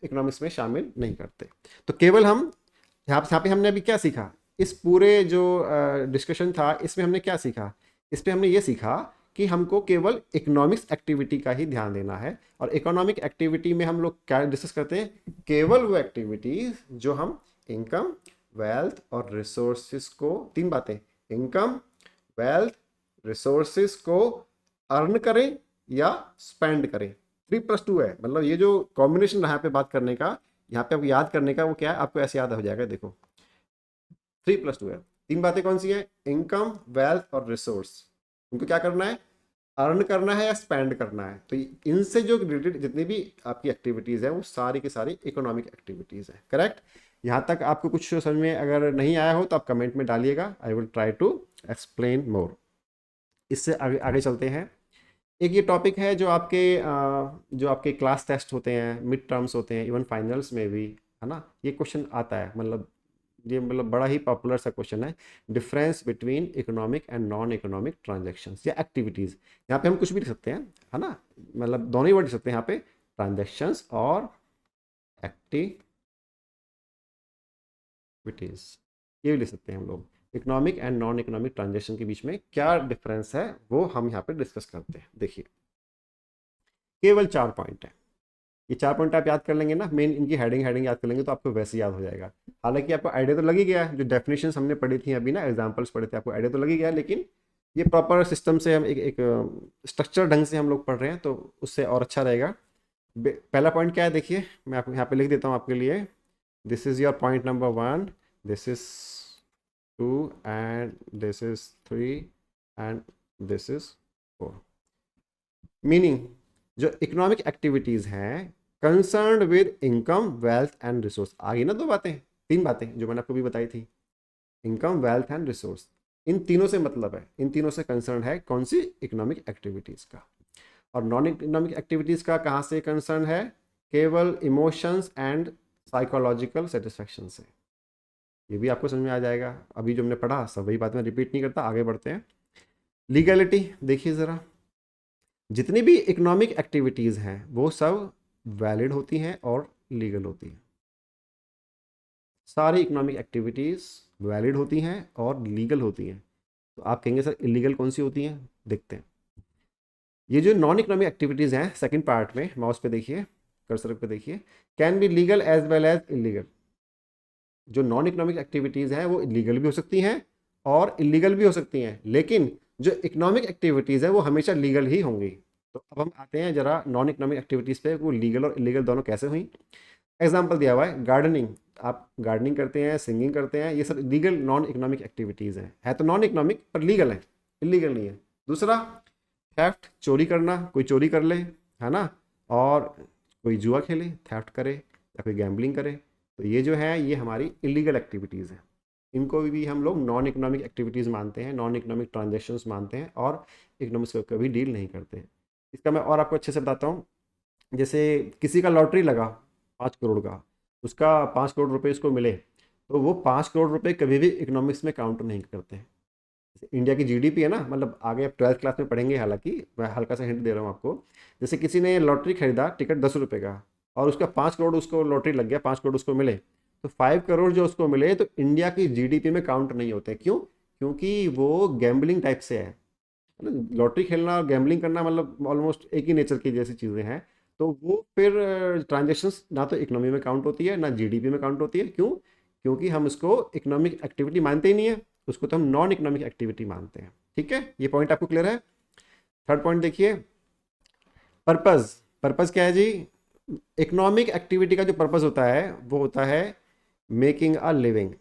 इकोनॉमिक्स में शामिल नहीं करते। तो केवल हम यहाँ पे हमने अभी क्या सीखा, इस पूरे जो डिस्कशन था इसमें हमने क्या सीखा, इस पे हमने ये सीखा कि हमको केवल इकोनॉमिक्स एक्टिविटी का ही ध्यान देना है। और इकोनॉमिक एक्टिविटी में हम लोग क्या डिस्कस करते हैं, केवल वो एक्टिविटीज जो हम इनकम, वेल्थ और रिसोर्सेज को, तीन बातें, इनकम, वेल्थ, रिसोर्सेज को अर्न करें या स्पेंड करें। 3+2 है, मतलब ये जो कॉम्बिनेशन रहा यहाँ पे बात करने का, यहाँ पे आपको याद करने का, वो क्या है आपको ऐसे याद हो जाएगा। देखो 3+2 है, तीन बातें कौन सी है, इनकम, वेल्थ और रिसोर्स। उनको क्या करना है, अर्न करना है या स्पेंड करना है। तो इनसे जो रिलेटेड जितनी भी आपकी एक्टिविटीज़ है वो सारी की सारी इकोनॉमिक एक्टिविटीज़ है। करेक्ट? यहाँ तक आपको कुछ समझ में अगर नहीं आया हो तो आप कमेंट में डालिएगा, I will try to explain more. इससे आगे आगे चलते हैं। एक ये टॉपिक है जो आपके क्लास टेस्ट होते हैं, मिड टर्म्स होते हैं, इवन फाइनल्स में भी, है ना, ये क्वेश्चन आता है। मतलब ये मतलब बड़ा ही पॉपुलर सा क्वेश्चन है, difference between economic and non economic transactions या एक्टिविटीज़। यहाँ पे हम कुछ भी लिख सकते हैं, है ना, मतलब दोनों ही वर्ड लिख सकते हैं यहाँ पे, ट्रांजैक्शंस और एक्टिविटीज़, ये भी लिख सकते हैं हम लोग। Economic and non economic transaction के बीच में क्या डिफरेंस है वो हम यहाँ पे डिस्कस करते हैं। देखिए केवल 4 पॉइंट है, ये 4 पॉइंट आप याद कर लेंगे ना, मेन इनकी हेडिंग हेडिंग याद कर लेंगे तो आपको वैसे याद हो जाएगा। हालांकि आपको आइडिया तो लग ही गया, जो डेफिनेशंस हमने पढ़ी थी अभी ना, एग्जांपल्स पढ़े थे, आपको आइडिया तो लग ही गया। लेकिन ये प्रॉपर सिस्टम से हम एक स्ट्रक्चर ढंग से हम लोग पढ़ रहे हैं तो उससे और अच्छा रहेगा। पहला पॉइंट क्या है, देखिए मैं आपको यहाँ पे लिख देता हूँ आपके लिए, this is your point number 1, this is 2 and this is 3 and this is 4। Meaning, जो इकोनॉमिक एक्टिविटीज हैं concern with income, wealth and resource, आगे ना दो बातें, तीन बातें जो मैंने आपको भी बताई थी, इनकम, वेल्थ एंड रिसोर्स, इन तीनों से मतलब है, इन तीनों से कंसर्न है कौन सी, इकोनॉमिक एक्टिविटीज का। और नॉन इकोनॉमिक एक्टिविटीज का कहाँ से कंसर्न है, केवल इमोशंस एंड साइकोलॉजिकल सेटिस्फैक्शन से। ये भी आपको समझ में आ जाएगा, अभी जो हमने पढ़ा सब वही बात मैं रिपीट नहीं करता, आगे बढ़ते हैं। लीगैलिटी देखिए ज़रा, जितनी भी इकोनॉमिक एक्टिविटीज़ हैं वो सब वैलिड होती हैं और लीगल होती हैं। सारी इकोनॉमिक एक्टिविटीज़ वैलिड होती हैं और लीगल होती हैं। तो आप कहेंगे सर इलीगल कौन सी होती हैं, देखते हैं। ये जो नॉन इकोनॉमिक एक्टिविटीज़ हैं सेकंड पार्ट में, माउस पे देखिए, कर्सर पे देखिए, can be legal as well as illegal. जो नॉन इकोनॉमिक एक्टिविटीज़ हैं वो लीगल भी हो सकती हैं और इलीगल भी हो सकती हैं, लेकिन जो इकोनॉमिक एक्टिविटीज़ है वो हमेशा लीगल ही होंगी। तो अब हम आते हैं जरा नॉन इकोनॉमिक एक्टिविटीज़ पे, वो लीगल और इलीगल दोनों कैसे हुई। एग्जाम्पल दिया हुआ है गार्डनिंग, आप गार्डनिंग करते हैं, सिंगिंग करते हैं, ये सब लीगल नॉन इकोनॉमिक एक्टिविटीज़ हैं, है तो नॉन इकोनॉमिक पर लीगल है, इलीगल नहीं है। दूसरा, थेफ्ट, चोरी करना, कोई चोरी कर ले, है ना, और कोई जुआ खेले, थेफ्ट करे या कोई गैम्बलिंग करे, तो ये जो है ये हमारी इलीगल एक्टिविटीज़ हैं। इनको भी हम लोग नॉन इकोनॉमिक एक्टिविटीज़ मानते हैं, नॉन इकोनॉमिक ट्रांजेक्शन्स मानते हैं और इकोनॉमिक्स को कभी डील नहीं करते हैं। इसका मैं और आपको अच्छे से बताता हूँ। जैसे किसी का लॉटरी लगा 5 करोड़ का, उसका 5 करोड़ रुपए उसको मिले, तो वो 5 करोड़ रुपए कभी भी इकोनॉमिक्स में काउंट नहीं करते हैं। जैसे इंडिया की जीडीपी है ना, मतलब आगे आप 12th क्लास में पढ़ेंगे, हालांकि मैं हल्का सा हिंट दे रहा हूँ आपको। जैसे किसी ने लॉटरी खरीदा, टिकट 10 रुपये का, और उसका 5 करोड़ उसको लॉटरी लग गया, 5 करोड़ उसको मिले, तो 5 करोड़ जो उसको मिले तो इंडिया की जीडीपी में काउंट नहीं होते। क्यों? क्योंकि वो गैम्बलिंग टाइप से है ना, लॉटरी खेलना और गैम्बलिंग करना मतलब ऑलमोस्ट एक ही नेचर की जैसी चीज़ें हैं। तो वो फिर ट्रांजेक्शन्स ना तो इकोनॉमी में काउंट होती है ना जीडीपी में काउंट होती है। क्यों? क्योंकि हम उसको इकोनॉमिक एक्टिविटी मानते ही नहीं है, उसको तो हम नॉन इकोनॉमिक एक्टिविटी मानते हैं। ठीक है, ये पॉइंट आपको क्लियर है। थर्ड पॉइंट देखिए, पर्पज़। पर्पज़ क्या है जी? इकोनॉमिक एक्टिविटी का जो पर्पज़ होता है वो होता है मेकिंग अ लिविंग,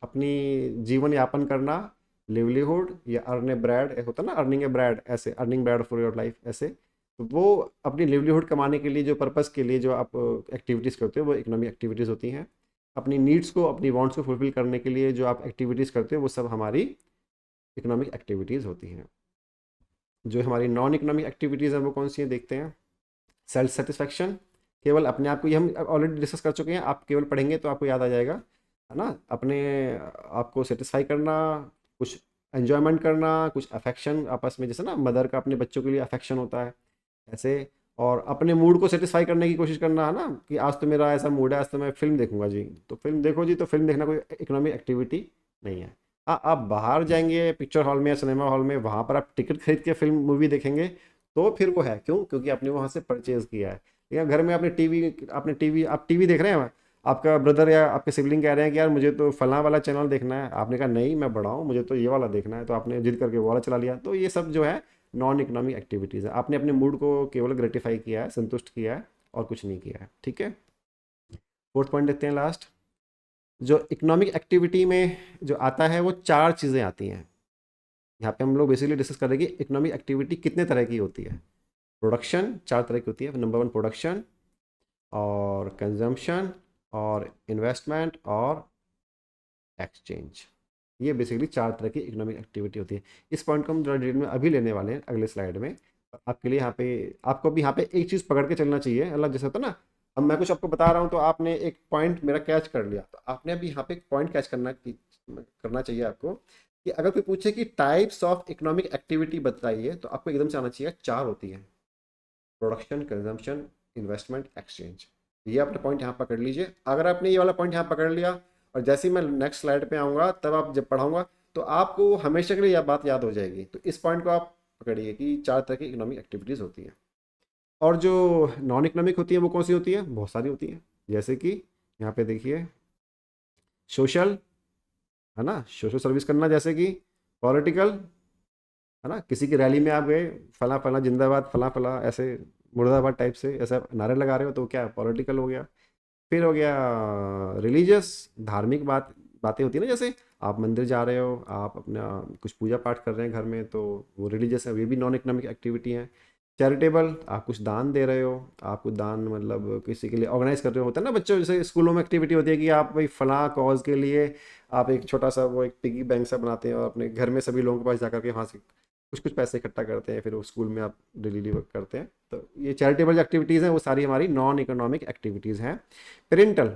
अपनी जीवन यापन करना, लिवलीहुड या अर्न ए ब्रेड, होता ना अर्निंग ए ब्रेड, ऐसे earning bread for your life ऐसे। तो वो अपनी लिवलीहुड कमाने के लिए जो पर्पस के लिए जो आप एक्टिविटीज़ करते हो वो इकोनॉमिक एक्टिविटीज़ होती हैं। अपनी नीड्स को, अपनी वांट्स को फुलफिल करने के लिए जो आप एक्टिविटीज़ करते हो वो सब हमारी इकोनॉमिक एक्टिविटीज़ होती हैं। जो हमारी नॉन इकोनॉमिक एक्टिविटीज़ हैं वो कौन सी हैं देखते हैं। सेल्फ सेटिस्फैक्शन, केवल अपने आप को, ये हम ऑलरेडी डिस्कस कर चुके हैं, आप केवल पढ़ेंगे तो आपको याद आ जाएगा, है ना। अपने आप को सेटिस्फाई करना, कुछ एन्जॉयमेंट करना, कुछ अफेक्शन आपस में, जैसे ना मदर का अपने बच्चों के लिए अफेक्शन होता है ऐसे। और अपने मूड को सेटिस्फाई करने की कोशिश करना, है ना, कि आज तो मेरा ऐसा मूड है, आज तो मैं फिल्म देखूंगा जी, तो फिल्म देखो जी, तो फिल्म देखना कोई इकोनॉमिक एक्टिविटी नहीं है। हाँ, आप बाहर जाएंगे पिक्चर हॉल में या सिनेमा हॉल में, वहाँ पर आप टिकट खरीद के फिल्म मूवी देखेंगे तो फिर वो है। क्यों? क्योंकि आपने वहाँ से परचेज किया है। या घर में आप टीवी देख रहे हैं, आपका ब्रदर या आपके सिबलिंग कह रहे हैं कि यार मुझे तो फलां वाला चैनल देखना है, आपने कहा नहीं मैं बड़ा हूँ, मुझे तो ये वाला देखना है, तो आपने जिद करके वो वाला चला लिया। तो ये सब जो है नॉन इकोनॉमिक एक्टिविटीज़ है, आपने अपने मूड को केवल ग्रेटिफाई किया है, संतुष्ट किया है और कुछ नहीं किया है। ठीक है, फोर्थ पॉइंट देखते हैं, लास्ट। जो इकोनॉमिक एक्टिविटी में जो आता है वो 4 चीज़ें आती हैं। यहाँ पे हम लोग बेसिकली डिस्कस करेंगे इकोनॉमिक एक्टिविटी कितने तरह की होती है। प्रोडक्शन 4 तरह की होती है। नंबर 1 प्रोडक्शन, और कंजम्पशन, और इन्वेस्टमेंट, और एक्सचेंज। ये बेसिकली 4 तरह की इकोनॉमिक एक्टिविटी होती है। इस पॉइंट को हम जरा डिटेल में अभी लेने वाले हैं अगले स्लाइड में। आपके लिए यहाँ पे, आपको भी यहाँ पे एक चीज़ पकड़ के चलना चाहिए, मतलब जैसे होता है ना, अब मैं कुछ आपको बता रहा हूँ तो आपने एक पॉइंट मेरा कैच कर लिया, तो आपने अभी यहाँ पे एक पॉइंट कैच करना चाहिए आपको, कि अगर कोई पूछे कि टाइप्स ऑफ इकोनॉमिक एक्टिविटी बताइए, तो आपको एकदम से आना चाहिए 4 होती है, प्रोडक्शन, कंजम्पशन, इन्वेस्टमेंट, एक्सचेंज। ये आपने पॉइंट यहाँ पकड़ लीजिए। अगर आपने ये वाला पॉइंट यहाँ पकड़ लिया, और जैसे ही मैं नेक्स्ट स्लाइड पे आऊँगा तब आप जब पढ़ाऊँगा तो आपको हमेशा के लिए यह बात याद हो जाएगी। तो इस पॉइंट को आप पकड़िए कि 4 तरह की इकोनॉमिक एक्टिविटीज़ होती हैं। और जो नॉन इकोनॉमिक होती है वो कौन सी होती है? बहुत सारी होती है। जैसे कि यहाँ पे देखिए, सोशल, है ना, सोशल सर्विस करना, जैसे कि पॉलिटिकल, है ना, किसी की रैली में आप गए, फला फला जिंदाबाद, फला फला ऐसे मुर्दाबाद टाइप से ऐसा नारे लगा रहे हो, तो क्या पॉलिटिकल हो गया। फिर हो गया रिलीजियस, धार्मिक बातें होती है ना, जैसे आप मंदिर जा रहे हो, आप अपना कुछ पूजा पाठ कर रहे हैं घर में, तो वो रिलीजियस है, ये भी नॉन इकोनॉमिक एक्टिविटी है। चैरिटेबल, आप कुछ दान दे रहे हो, आप कुछ दान मतलब किसी के लिए ऑर्गेनाइज कर रहे हो, होता है ना बच्चों, जैसे स्कूलों में एक्टिविटी होती है कि आप भाई फलां कॉज के लिए आप एक छोटा सा वो एक पिगी बैंक सा बनाते हैं, और अपने घर में सभी लोगों के पास जाकर के वहाँ से कुछ कुछ पैसे इकट्ठा करते हैं, फिर वो स्कूल में आप डेली वर्क करते हैं। तो ये चैरिटेबल एक्टिविटीज़ हैं, वो सारी हमारी नॉन इकोनॉमिक एक्टिविटीज़ हैं। पेरेंटल,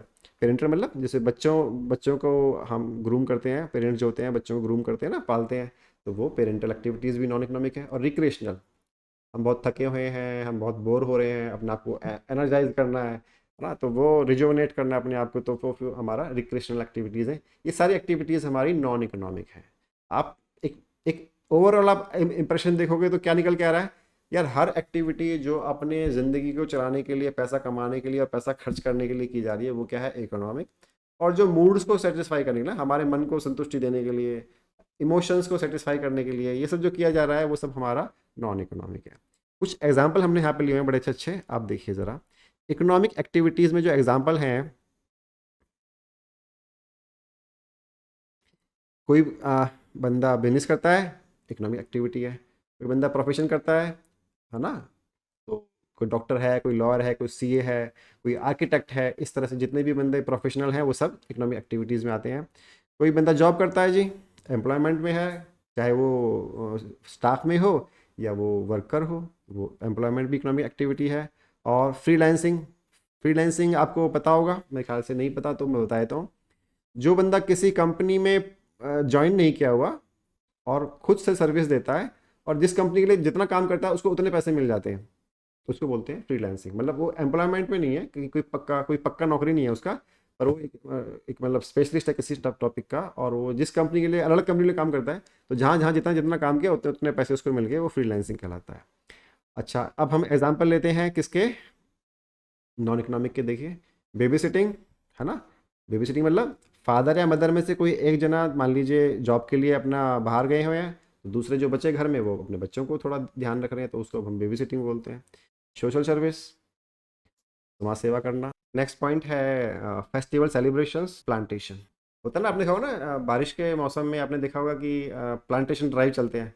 पेरेंटल मतलब जैसे बच्चों बच्चों को हम ग्रूम करते हैं, पेरेंट्स जो होते हैं बच्चों को ग्रूम करते हैं ना, पालते हैं, तो वो पेरेंटल एक्टिविटीज़ भी नॉन इकोनॉमिक है। और रिक्रिएशनल, हम बहुत थके हुए हैं, हम बहुत बोर हो रहे हैं, अपने आप को एनर्जाइज करना है ना, तो वो रिजुवनेट करना है अपने आप को, तो वो फिर हमारा रिक्रिएशनल एक्टिविटीज़ है। ये सारी एक्टिविटीज़ हमारी नॉन इकोनॉमिक है। आप एक ओवरऑल आप इम्प्रेशन देखोगे तो क्या निकल के आ रहा है, यार हर एक्टिविटी जो अपने ज़िंदगी को चलाने के लिए, पैसा कमाने के लिए और पैसा खर्च करने के लिए की जा रही है, वो क्या है? इकोनॉमिक। और जो मूड्स को सेटिस्फाई करने के लिए, हमारे मन को संतुष्टि देने के लिए, इमोशंस को सेटिस्फाई करने के लिए, ये सब जो किया जा रहा है वो सब हमारा नॉन इकोनॉमिक है। कुछ एग्जाम्पल हमने यहाँ पे लिए हैं बड़े अच्छे अच्छे, आप देखिए ज़रा। इकोनॉमिक एक्टिविटीज़ में जो एग्जाम्पल हैं, कोई बंदा बिजनेस करता है, इकोनॉमिक एक्टिविटी है। कोई बंदा प्रोफेशन करता है ना, तो कोई डॉक्टर है, कोई लॉयर है, कोई सीए है, कोई आर्किटेक्ट है, इस तरह से जितने भी बंदे प्रोफेशनल हैं वो सब इकोनॉमिक एक्टिविटीज़ में आते हैं। कोई बंदा जॉब करता है जी, एम्प्लॉयमेंट में है, चाहे वो स्टाफ में हो या वो वर्कर हो, वो एम्प्लॉयमेंट भी इकोनॉमिक एक्टिविटी है। और फ्रीलांसिंग, फ्रीलांसिंग आपको पता होगा, मेरे ख्याल से नहीं पता तो मैं बता देता हूँ। जो बंदा किसी कंपनी में ज्वाइन नहीं किया हुआ और खुद से सर्विस देता है, और जिस कंपनी के लिए जितना काम करता है उसको उतने पैसे मिल जाते हैं, उसको बोलते हैं फ्रीलांसिंग। मतलब वो एम्प्लॉयमेंट में नहीं है कि कोई पक्का नौकरी नहीं है उसका, पर वो एक मतलब स्पेशलिस्ट है किसी टॉपिक का, और वो जिस कंपनी के लिए, अलग अलग कंपनी के लिए काम करता है, तो जहाँ जहाँ जितना जितना काम किया उतने उतने पैसे उसको मिल गए, वो फ्रीलांसिंग कहलाता है। अच्छा, अब हम एग्जाम्पल लेते हैं किसके, नॉन इकोनॉमिक के। देखिए, बेबी सिटिंग है ना। बेबी सिटिंग मतलब फादर या मदर में से कोई एक जना मान लीजिए जॉब के लिए अपना बाहर गए हुए हैं, तो दूसरे जो बच्चे घर में वो अपने बच्चों को थोड़ा ध्यान रख रहे हैं, तो उसको हम बेबी सिटिंग बोलते हैं। सोशल सर्विस, समाज सेवा करना। नेक्स्ट पॉइंट है फेस्टिवल सेलिब्रेशंस, प्लांटेशन। होता है ना, आपने देखा होगा ना, बारिश के मौसम में आपने देखा होगा कि प्लांटेशन ड्राइव चलते हैं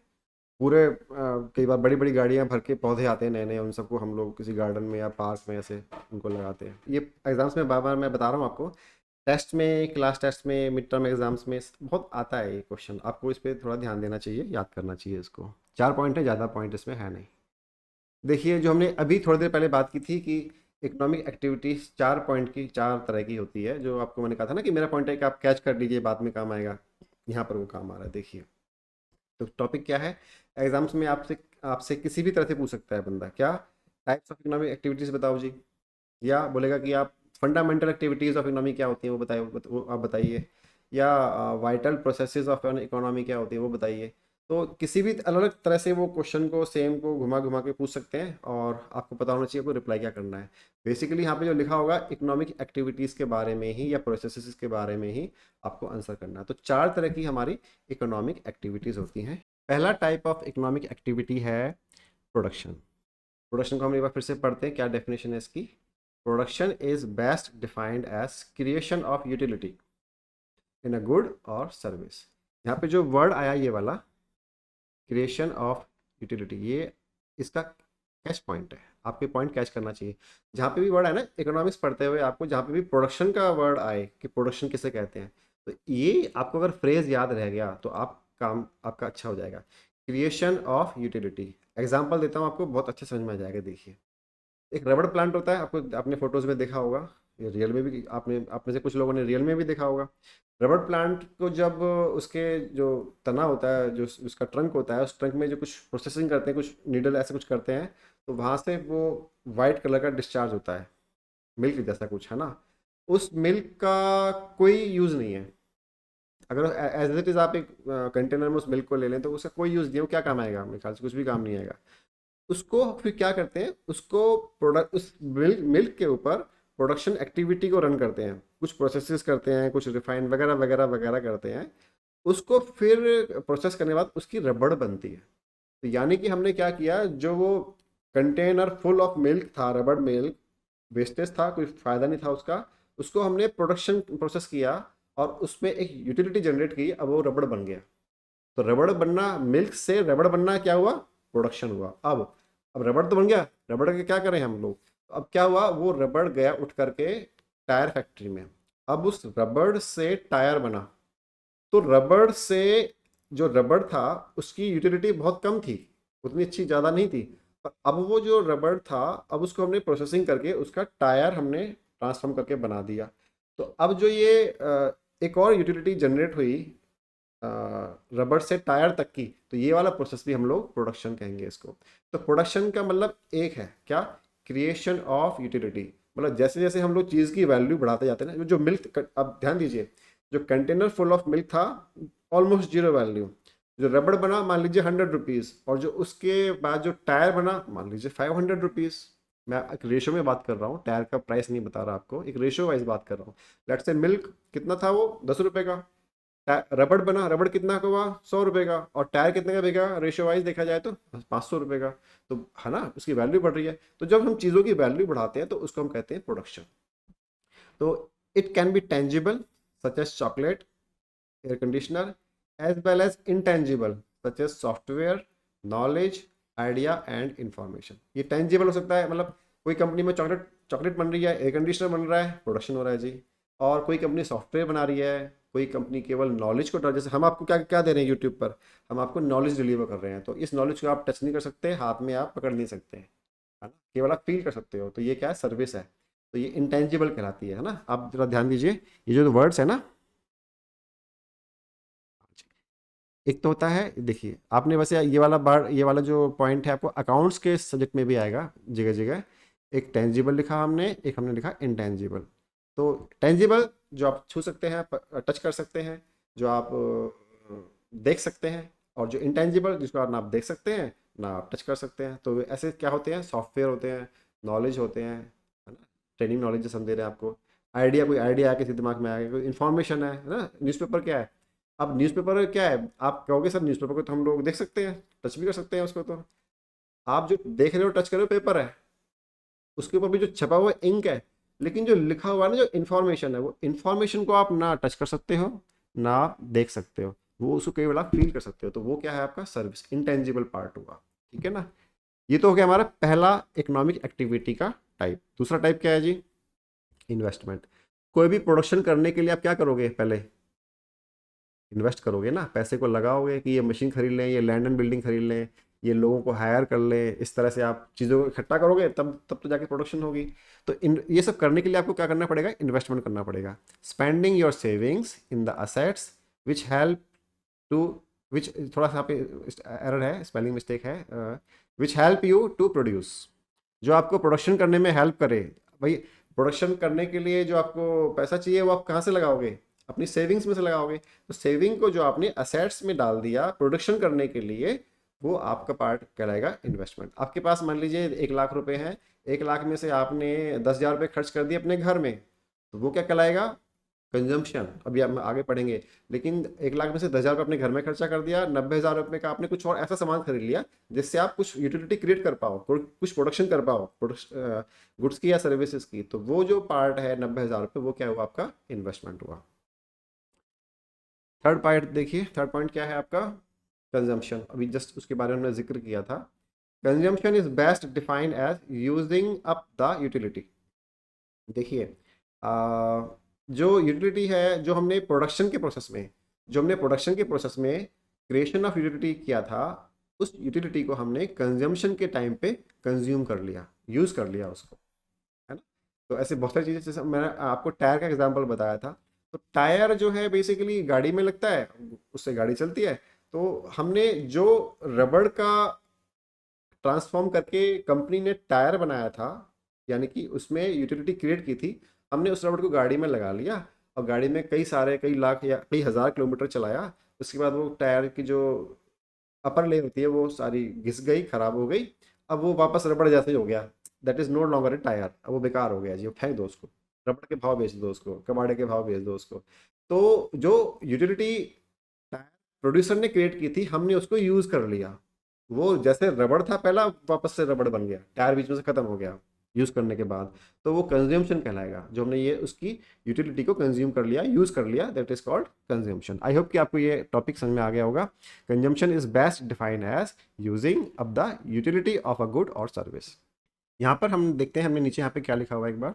पूरे। कई बार बड़ी बड़ी गाड़ियां भर के पौधे आते हैं नए नए, उन सबको हम लोग किसी गार्डन में या पार्क में ऐसे उनको लगाते हैं। ये एग्जाम्स में बार बार मैं बता रहा हूँ आपको, टेस्ट में, क्लास टेस्ट में, मिड टर्म एग्जाम्स में बहुत आता है ये क्वेश्चन, आपको इस पर थोड़ा ध्यान देना चाहिए, याद करना चाहिए इसको। 4 पॉइंट है, ज़्यादा पॉइंट इसमें है नहीं। देखिए, जो हमने अभी थोड़ी देर पहले बात की थी कि इकोनॉमिक एक्टिविटीज 4 पॉइंट की, 4 तरह की होती है, जो आपको मैंने कहा था ना कि मेरा पॉइंट है कि आप कैच कर लीजिए, बाद में काम आएगा। यहाँ पर वो काम आ रहा है, देखिए। तो टॉपिक क्या है, एग्जाम्स में आपसे आपसे किसी भी तरह से पूछ सकता है बंदा, क्या टाइप्स ऑफ इकोनॉमिक एक्टिविटीज़ बताओ जी, या बोलेगा कि आप फंडामेंटल एक्टिविटीज़ ऑफ इकोनॉमी क्या होती हैं वो बताइए, वो आप बताइए, या वाइटल प्रोसेसेस ऑफ इकोनॉमी क्या होती है वो बताइए। तो किसी भी अलग अलग तरह से वो क्वेश्चन को, सेम को घुमा घुमा के पूछ सकते हैं, और आपको पता होना चाहिए आपको रिप्लाई क्या करना है। बेसिकली यहाँ पे जो लिखा होगा इकोनॉमिक एक्टिविटीज़ के बारे में ही या प्रोसेसेस के बारे में ही आपको आंसर करना है। तो 4 तरह की हमारी इकोनॉमिक एक्टिविटीज़ होती हैं। पहला टाइप ऑफ इकोनॉमिक एक्टिविटी है प्रोडक्शन। प्रोडक्शन को हम एक बार फिर से पढ़ते हैं, क्या डेफिनेशन है इसकी। Production is best defined as creation of utility in a good or service. यहाँ पे जो वर्ड आया ये वाला, क्रिएशन ऑफ यूटिलिटी, ये इसका कैच पॉइंट है, आपके पॉइंट कैच करना चाहिए। जहाँ पे भी वर्ड आए ना इकोनॉमिक्स पढ़ते हुए, आपको जहाँ पे भी प्रोडक्शन का वर्ड आए कि प्रोडक्शन किसे कहते हैं, तो ये आपको अगर फ्रेज याद रह गया तो आप काम आपका अच्छा हो जाएगा। क्रिएशन ऑफ यूटिलिटी, एग्जाम्पल देता हूँ आपको, बहुत अच्छे समझ में आ जाएगा। देखिए, एक रबड़ प्लांट होता है, आपको आपने फोटोज में देखा होगा, ये रियल में भी आपने, आप में से कुछ लोगों ने रियल में भी देखा होगा। रबड़ प्लांट को जब उसके जो तना होता है, जो उसका ट्रंक होता है, उस ट्रंक में जो कुछ प्रोसेसिंग करते हैं, कुछ नीडल ऐसे कुछ करते हैं, तो वहाँ से वो वाइट कलर का डिस्चार्ज होता है, मिल्क जैसा कुछ है ना। उस मिल्क का कोई यूज़ नहीं है। अगर एज इट इज़ आप एक कंटेनर में उस मिल्क को ले लें तो उसका कोई यूज़ नहीं है, वो क्या काम आएगा, मेरे ख्याल से कुछ भी काम नहीं आएगा। उसको फिर क्या करते हैं, उसको प्रोडक्ट, उस मिल्क मिल्क के ऊपर प्रोडक्शन एक्टिविटी को रन करते हैं, कुछ प्रोसेसेस करते हैं, कुछ रिफाइन वगैरह वगैरह वगैरह करते हैं। उसको फिर प्रोसेस करने के बाद उसकी रबड़ बनती है। तो यानी कि हमने क्या किया, जो वो कंटेनर फुल ऑफ मिल्क था, रबड़ मिल्क, वेस्टेज था, कोई फ़ायदा नहीं था उसका, उसको हमने प्रोडक्शन प्रोसेस किया और उसमें एक यूटिलिटी जनरेट की, अब वो रबड़ बन गया। तो रबड़ बनना, मिल्क से रबड़ बनना क्या हुआ, प्रोडक्शन हुआ। अब रबड़ तो बन गया, रबड़ के क्या करें हम लोग, अब क्या हुआ, वो रबड़ गया उठ करके टायर फैक्ट्री में, अब उस रबड़ से टायर बना। तो रबड़ से, जो रबड़ था उसकी यूटिलिटी बहुत कम थी, उतनी अच्छी ज़्यादा नहीं थी, पर अब वो जो रबड़ था, अब उसको हमने प्रोसेसिंग करके उसका टायर हमने ट्रांसफॉर्म करके बना दिया। तो अब जो ये एक और यूटिलिटी जनरेट हुई रबड़ से टायर तक की, तो ये वाला प्रोसेस भी हम लोग प्रोडक्शन कहेंगे इसको। तो प्रोडक्शन का मतलब एक है क्या, क्रिएशन ऑफ यूटिलिटी। मतलब जैसे जैसे हम लोग चीज़ की वैल्यू बढ़ाते जाते हैं ना, जो मिल्क, अब ध्यान दीजिए, जो कंटेनर फुल ऑफ मिल्क था ऑलमोस्ट जीरो वैल्यू, जो रबड़ बना मान लीजिए 100 रुपीज़, और जो उसके बाद जो टायर बना मान लीजिए 500 रुपीज़। मैं एक रेशो में बात कर रहा हूँ, टायर का प्राइस नहीं बता रहा आपको, एक रेशो वाइज बात कर रहा हूँ। लेट्स से मिल्क कितना था वो 10 रुपए का, रबड़ बना, रबड़ कितना का हुआ 100 रुपए का, और टायर कितने का बिका रेशियो वाइज देखा जाए तो 500 रुपए का। तो है ना, उसकी वैल्यू बढ़ रही है। तो जब हम चीज़ों की वैल्यू बढ़ाते हैं तो उसको हम कहते हैं प्रोडक्शन। तो it can be tangible such as chocolate, air conditioner, as well as intangible such as software, knowledge, idea and information. ये टेंजिबल हो सकता है, मतलब कोई कंपनी में चॉकलेट चॉकलेट बन रही है, एयर कंडीशनर बन रहा है, प्रोडक्शन हो रहा है जी। और कोई कंपनी सॉफ्टवेयर बना रही है, कोई कंपनी केवल नॉलेज को, जैसे हम आपको क्या क्या दे रहे हैं यूट्यूब पर, हम आपको नॉलेज डिलीवर कर रहे हैं, तो इस नॉलेज को आप टच नहीं कर सकते, हाथ में आप पकड़ नहीं सकते हैं, है ना, केवल आप फील कर सकते हो। तो ये क्या है, सर्विस है। तो ये इंटेंजिबल कहलाती है ना। आप जरा ध्यान दीजिए, ये जो वर्ड्स है ना, एक तो होता है, देखिए आपने वैसे ये वाला बार, ये वाला जो पॉइंट है आपको अकाउंट्स के सब्जेक्ट में भी आएगा जगह जगह। एक टेंजिबल लिखा हमने, एक हमने लिखा इंटेंजिबल। तो टेंजिबल जो आप छू सकते हैं, टच कर सकते हैं, जो आप देख सकते हैं, और जो इंटेंजिबल जिसको आप ना आप देख सकते हैं ना आप टच कर सकते हैं। तो ऐसे क्या होते हैं, सॉफ्टवेयर होते हैं, नॉलेज होते हैं, है ना, ट्रेनिंग नॉलेज जैसे हम दे रहे हैं आपको। आइडिया, कोई आइडिया है किसी दिमाग में आ गया, कोई इन्फॉर्मेशन है ना। न्यूज़पेपर क्या है, अब न्यूज़पेपर क्या है, आप कहोगे सर न्यूज़पेपर को तो हम लोग देख सकते हैं, टच भी कर सकते हैं उसको। तो आप जो देख रहे हो, टच कर रहे हो, पेपर है, उसके ऊपर भी जो छपा हुआ इंक है, लेकिन जो लिखा हुआ है ना, जो इन्फॉर्मेशन है, वो इन्फॉर्मेशन को आप ना टच कर सकते हो ना आप देख सकते हो, वो उसको केवल आप फील कर सकते हो। तो वो क्या है, आपका सर्विस, इंटेंजिबल पार्ट हुआ। ठीक है ना। ये तो हो गया हमारा पहला इकोनॉमिक एक्टिविटी का टाइप। दूसरा टाइप क्या है जी, इन्वेस्टमेंट। कोई भी प्रोडक्शन करने के लिए आप क्या करोगे, पहले इन्वेस्ट करोगे ना, पैसे को लगाओगे कि ये मशीन खरीद लें, ये लैंड एंड बिल्डिंग खरीद लें, ये लोगों को हायर कर लें, इस तरह से आप चीज़ों को इकट्ठा करोगे, तब तब तो जाके प्रोडक्शन होगी। तो इन ये सब करने के लिए आपको क्या करना पड़ेगा, इन्वेस्टमेंट करना पड़ेगा। Spending your savings in the assets which help to, which, थोड़ा सा पे एरर है, स्पेलिंग मिस्टेक है, which help you to produce, जो आपको प्रोडक्शन करने में हेल्प करे। भाई, प्रोडक्शन करने के लिए जो आपको पैसा चाहिए वो आप कहाँ से लगाओगे, अपनी सेविंग्स में से लगाओगे। तो सेविंग को जो आपने असेट्स में डाल दिया प्रोडक्शन करने के लिए, वो आपका पार्ट कहलाएगा इन्वेस्टमेंट। आपके पास मान लीजिए 1 लाख रुपए हैं, 1 लाख में से आपने 10,000 रुपये खर्च कर दिए अपने घर में, तो वो क्या कहलाएगा, कंजम्पशन। अभी हम आगे पढ़ेंगे। लेकिन 1 लाख में से 10,000 रुपये अपने घर में खर्चा कर दिया, 90,000 रुपये का आपने कुछ और ऐसा सामान खरीद लिया जिससे आप कुछ यूटिलिटी क्रिएट कर पाओ, कुछ प्रोडक्शन कर पाओ, गुड्स की या सर्विसेज की। तो वो जो पार्ट है 90,000 रुपये, वो क्या हुआ, आपका इन्वेस्टमेंट हुआ। थर्ड पॉइंट देखिए, थर्ड पॉइंट क्या है आपका, कंजम्पशन। अभी जस्ट उसके बारे में हमने जिक्र किया था। Consumption is best defined as using up the utility. देखिए, जो यूटिलिटी है, जो हमने प्रोडक्शन के प्रोसेस में, जो हमने प्रोडक्शन के प्रोसेस में क्रिएशन ऑफ यूटिलिटी किया था, उस यूटिलिटी को हमने कंजम्पशन के टाइम पे कंज्यूम कर लिया, यूज़ कर लिया उसको, है ना। तो ऐसे बहुत सारी चीज़ें, जैसे मैंने आपको टायर का एग्जांपल बताया था। तो टायर जो है बेसिकली गाड़ी में लगता है, उससे गाड़ी चलती है। तो हमने जो रबड़ का ट्रांसफॉर्म करके कंपनी ने टायर बनाया था, यानी कि उसमें यूटिलिटी क्रिएट की थी, हमने उस रबड़ को गाड़ी में लगा लिया, और गाड़ी में कई सारे, कई लाख या कई हज़ार किलोमीटर चलाया। उसके बाद वो टायर की जो अपर लेयर होती है वो सारी घिस गई, खराब हो गई। अब वो वापस रबड़ जैसे ही हो गया, that is no longer a tyre. अब वो बेकार हो गया जी, वो फेंक दो उसको, रबड़ के भाव बेच दो उसको, कबाड़े के भाव बेच दो उसको। तो जो यूटिलिटी टायर प्रोड्यूसर ने क्रिएट की थी, हमने उसको यूज़ कर लिया। वो जैसे रबड़ था पहला, वापस से रबड़ बन गया, टायर बीच में से खत्म हो गया यूज़ करने के बाद। तो वो कंज्यूमशन कहलाएगा, जो हमने ये उसकी यूटिलिटी को कंज्यूम कर लिया, यूज़ कर लिया, that is called consumption. I hope कि आपको ये टॉपिक समझ में आ गया होगा। Consumption is best defined as using up the utility of a good or service. यहाँ पर हम देखते हैं, हमने नीचे यहाँ पे क्या लिखा हुआ है एक बार,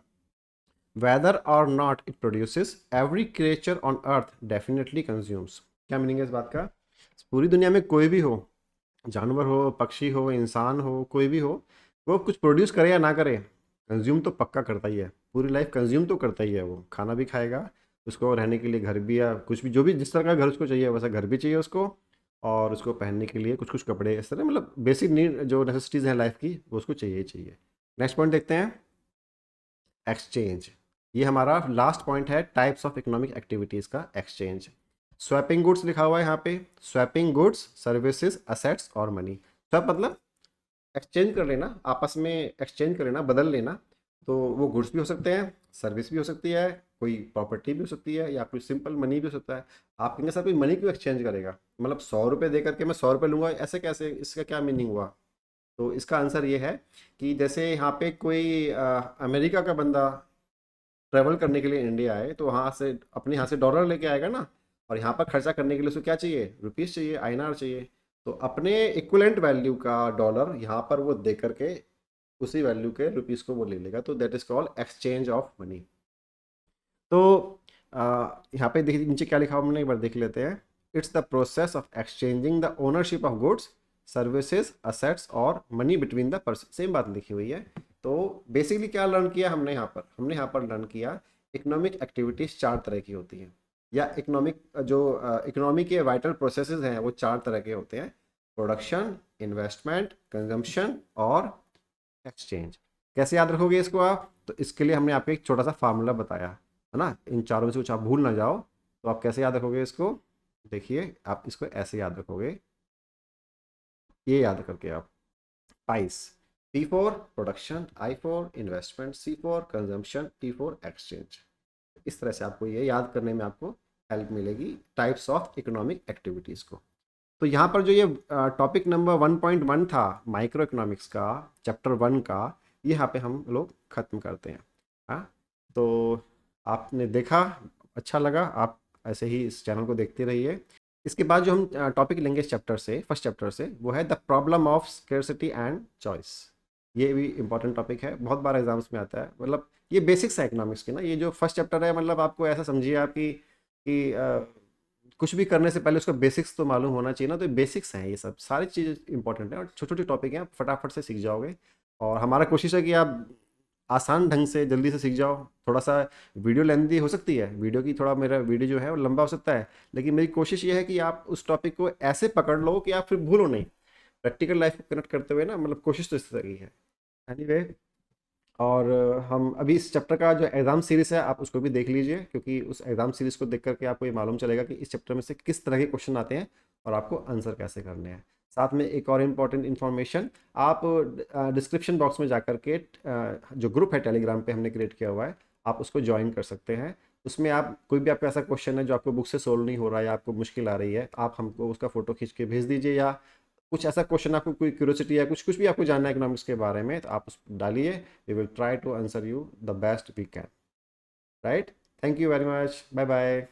वेदर और not it produces every creature on earth definitely consumes. क्या मीनिंग है इस बात का, पूरी दुनिया में कोई भी हो, जानवर हो, पक्षी हो, इंसान हो, कोई भी हो, वो कुछ प्रोड्यूस करे या ना करे, कंज्यूम तो पक्का करता ही है। पूरी लाइफ कंज्यूम तो करता ही है। वो खाना भी खाएगा, उसको रहने के लिए घर भी, या कुछ भी, जो भी जिस तरह का घर उसको चाहिए वैसा घर भी चाहिए उसको, और उसको पहनने के लिए कुछ कुछ कपड़े, इस तरह, मतलब बेसिक नीड जो नेसेसिटीज़ हैं लाइफ की, वो उसको चाहिए ही चाहिए। नेक्स्ट पॉइंट देखते हैं, एक्सचेंज। ये हमारा लास्ट पॉइंट है टाइप्स ऑफ इकोनॉमिक एक्टिविटीज़ का, एक्सचेंज। स्वैपिंग गुड्स लिखा हुआ है यहाँ पे, स्वैपिंग गुड्स, सर्विसेज, असेट्स और मनी। स्वैप मतलब एक्सचेंज कर लेना, आपस में एक्सचेंज कर लेना, बदल लेना, तो वो गुड्स भी हो सकते हैं, सर्विस भी हो सकती है, कोई प्रॉपर्टी भी हो सकती है, या कोई सिंपल मनी भी हो सकता है। आप कहेंगे सर कोई मनी क्यों एक्सचेंज करेगा, मतलब 100 रुपये दे करके मैं 100 रुपये लूँगा, ऐसे कैसे, इसका क्या मीनिंग हुआ? तो इसका आंसर ये है कि जैसे यहाँ पे कोई अमेरिका का बंदा ट्रैवल करने के लिए इंडिया आए, तो वहाँ से अपने यहाँ से डॉलर लेके आएगा ना, और यहाँ पर खर्चा करने के लिए उसको क्या चाहिए, रुपीस चाहिए, आईएनआर चाहिए। तो अपने इक्विवेलेंट वैल्यू का डॉलर यहाँ पर वो दे करके उसी वैल्यू के रुपीस को वो ले लेगा, तो that is called exchange of money. तो यहाँ पे देखिए नीचे क्या लिखा हुआ, हमने एक बार देख लेते हैं। It's the process of exchanging the ownership of goods, services, assets और money between the person, same बात लिखी हुई है। तो बेसिकली क्या लर्न किया हमने यहाँ पर, लर्न किया इकोनॉमिक एक्टिविटीज 4 तरह की होती हैं, या इकोनॉमिक जो इकोनॉमी के वाइटल प्रोसेसेस हैं वो 4 तरह के होते हैं: प्रोडक्शन, इन्वेस्टमेंट, कंजम्पशन और एक्सचेंज। कैसे याद रखोगे इसको आप? तो इसके लिए हमने आपको एक छोटा सा फार्मूला बताया है ना, इन चारों में से कुछ आप भूल ना जाओ। तो आप कैसे याद रखोगे इसको? देखिए आप इसको ऐसे याद रखोगे, ये याद करके आप, price, P for production, I for investment, C for consumption, T for exchange. इस तरह से आपको ये याद करने में आपको हेल्प मिलेगी टाइप्स ऑफ इकोनॉमिक एक्टिविटीज़ को। तो यहाँ पर जो ये टॉपिक नंबर 1.1 था माइक्रो इकोनॉमिक्स का, चैप्टर 1 का, ये यहाँ पे हम लोग ख़त्म करते हैं। हाँ, तो आपने देखा, अच्छा लगा, आप ऐसे ही इस चैनल को देखते रहिए। इसके बाद जो हम टॉपिक लेंगे इस चैप्टर से, फर्स्ट चैप्टर से, वो है the problem of scarcity and choice. ये भी इंपॉर्टेंट टॉपिक है, बहुत बार एग्जाम्स में आता है। मतलब ये बेसिक्स है इकोनॉमिक्स के ना, ये जो फर्स्ट चैप्टर है, मतलब आपको ऐसा समझिए आप कि कुछ भी करने से पहले उसका बेसिक्स तो मालूम होना चाहिए ना। तो बेसिक्स हैं, ये सब सारी चीज़ें इंपॉर्टेंट है और छोटे छोटे टॉपिक हैं, फटाफट से सीख जाओगे। और हमारा कोशिश है कि आप आसान ढंग से जल्दी से सीख जाओ। थोड़ा सा वीडियो लेंथी हो सकती है, वीडियो की थोड़ा, मेरा वीडियो जो है वो लंबा हो सकता है, लेकिन मेरी कोशिश ये है कि आप उस टॉपिक को ऐसे पकड़ लो कि आप फिर भूलो नहीं। प्रैक्टिकल लाइफ को कनेक्ट करते हुए ना, मतलब कोशिश तो इस तरह की है। एनीवे, और हम अभी इस चैप्टर का जो एग्ज़ाम सीरीज़ है आप उसको भी देख लीजिए, क्योंकि उस एग्ज़ाम सीरीज़ को देख करके आपको ये मालूम चलेगा कि इस चैप्टर में से किस तरह के क्वेश्चन आते हैं और आपको आंसर कैसे करने हैं। साथ में एक और इम्पॉर्टेंट इन्फॉर्मेशन, आप डिस्क्रिप्शन बॉक्स में जा कर के जो ग्रुप है टेलीग्राम पे हमने क्रिएट किया हुआ है, आप उसको ज्वाइन कर सकते हैं। उसमें आप कोई भी आपका ऐसा क्वेश्चन है जो आपको बुक से सोल्व नहीं हो रहा है या आपको मुश्किल आ रही है, आप हमको उसका फ़ोटो खींच के भेज दीजिए, या कुछ ऐसा क्वेश्चन आपको कोई क्यूरियोसिटी है, कुछ कुछ भी आपको जानना है इकोनॉमिक्स के बारे में, तो आप उस डालिए। We will try to answer you the best we can. Right, thank you very much, bye bye.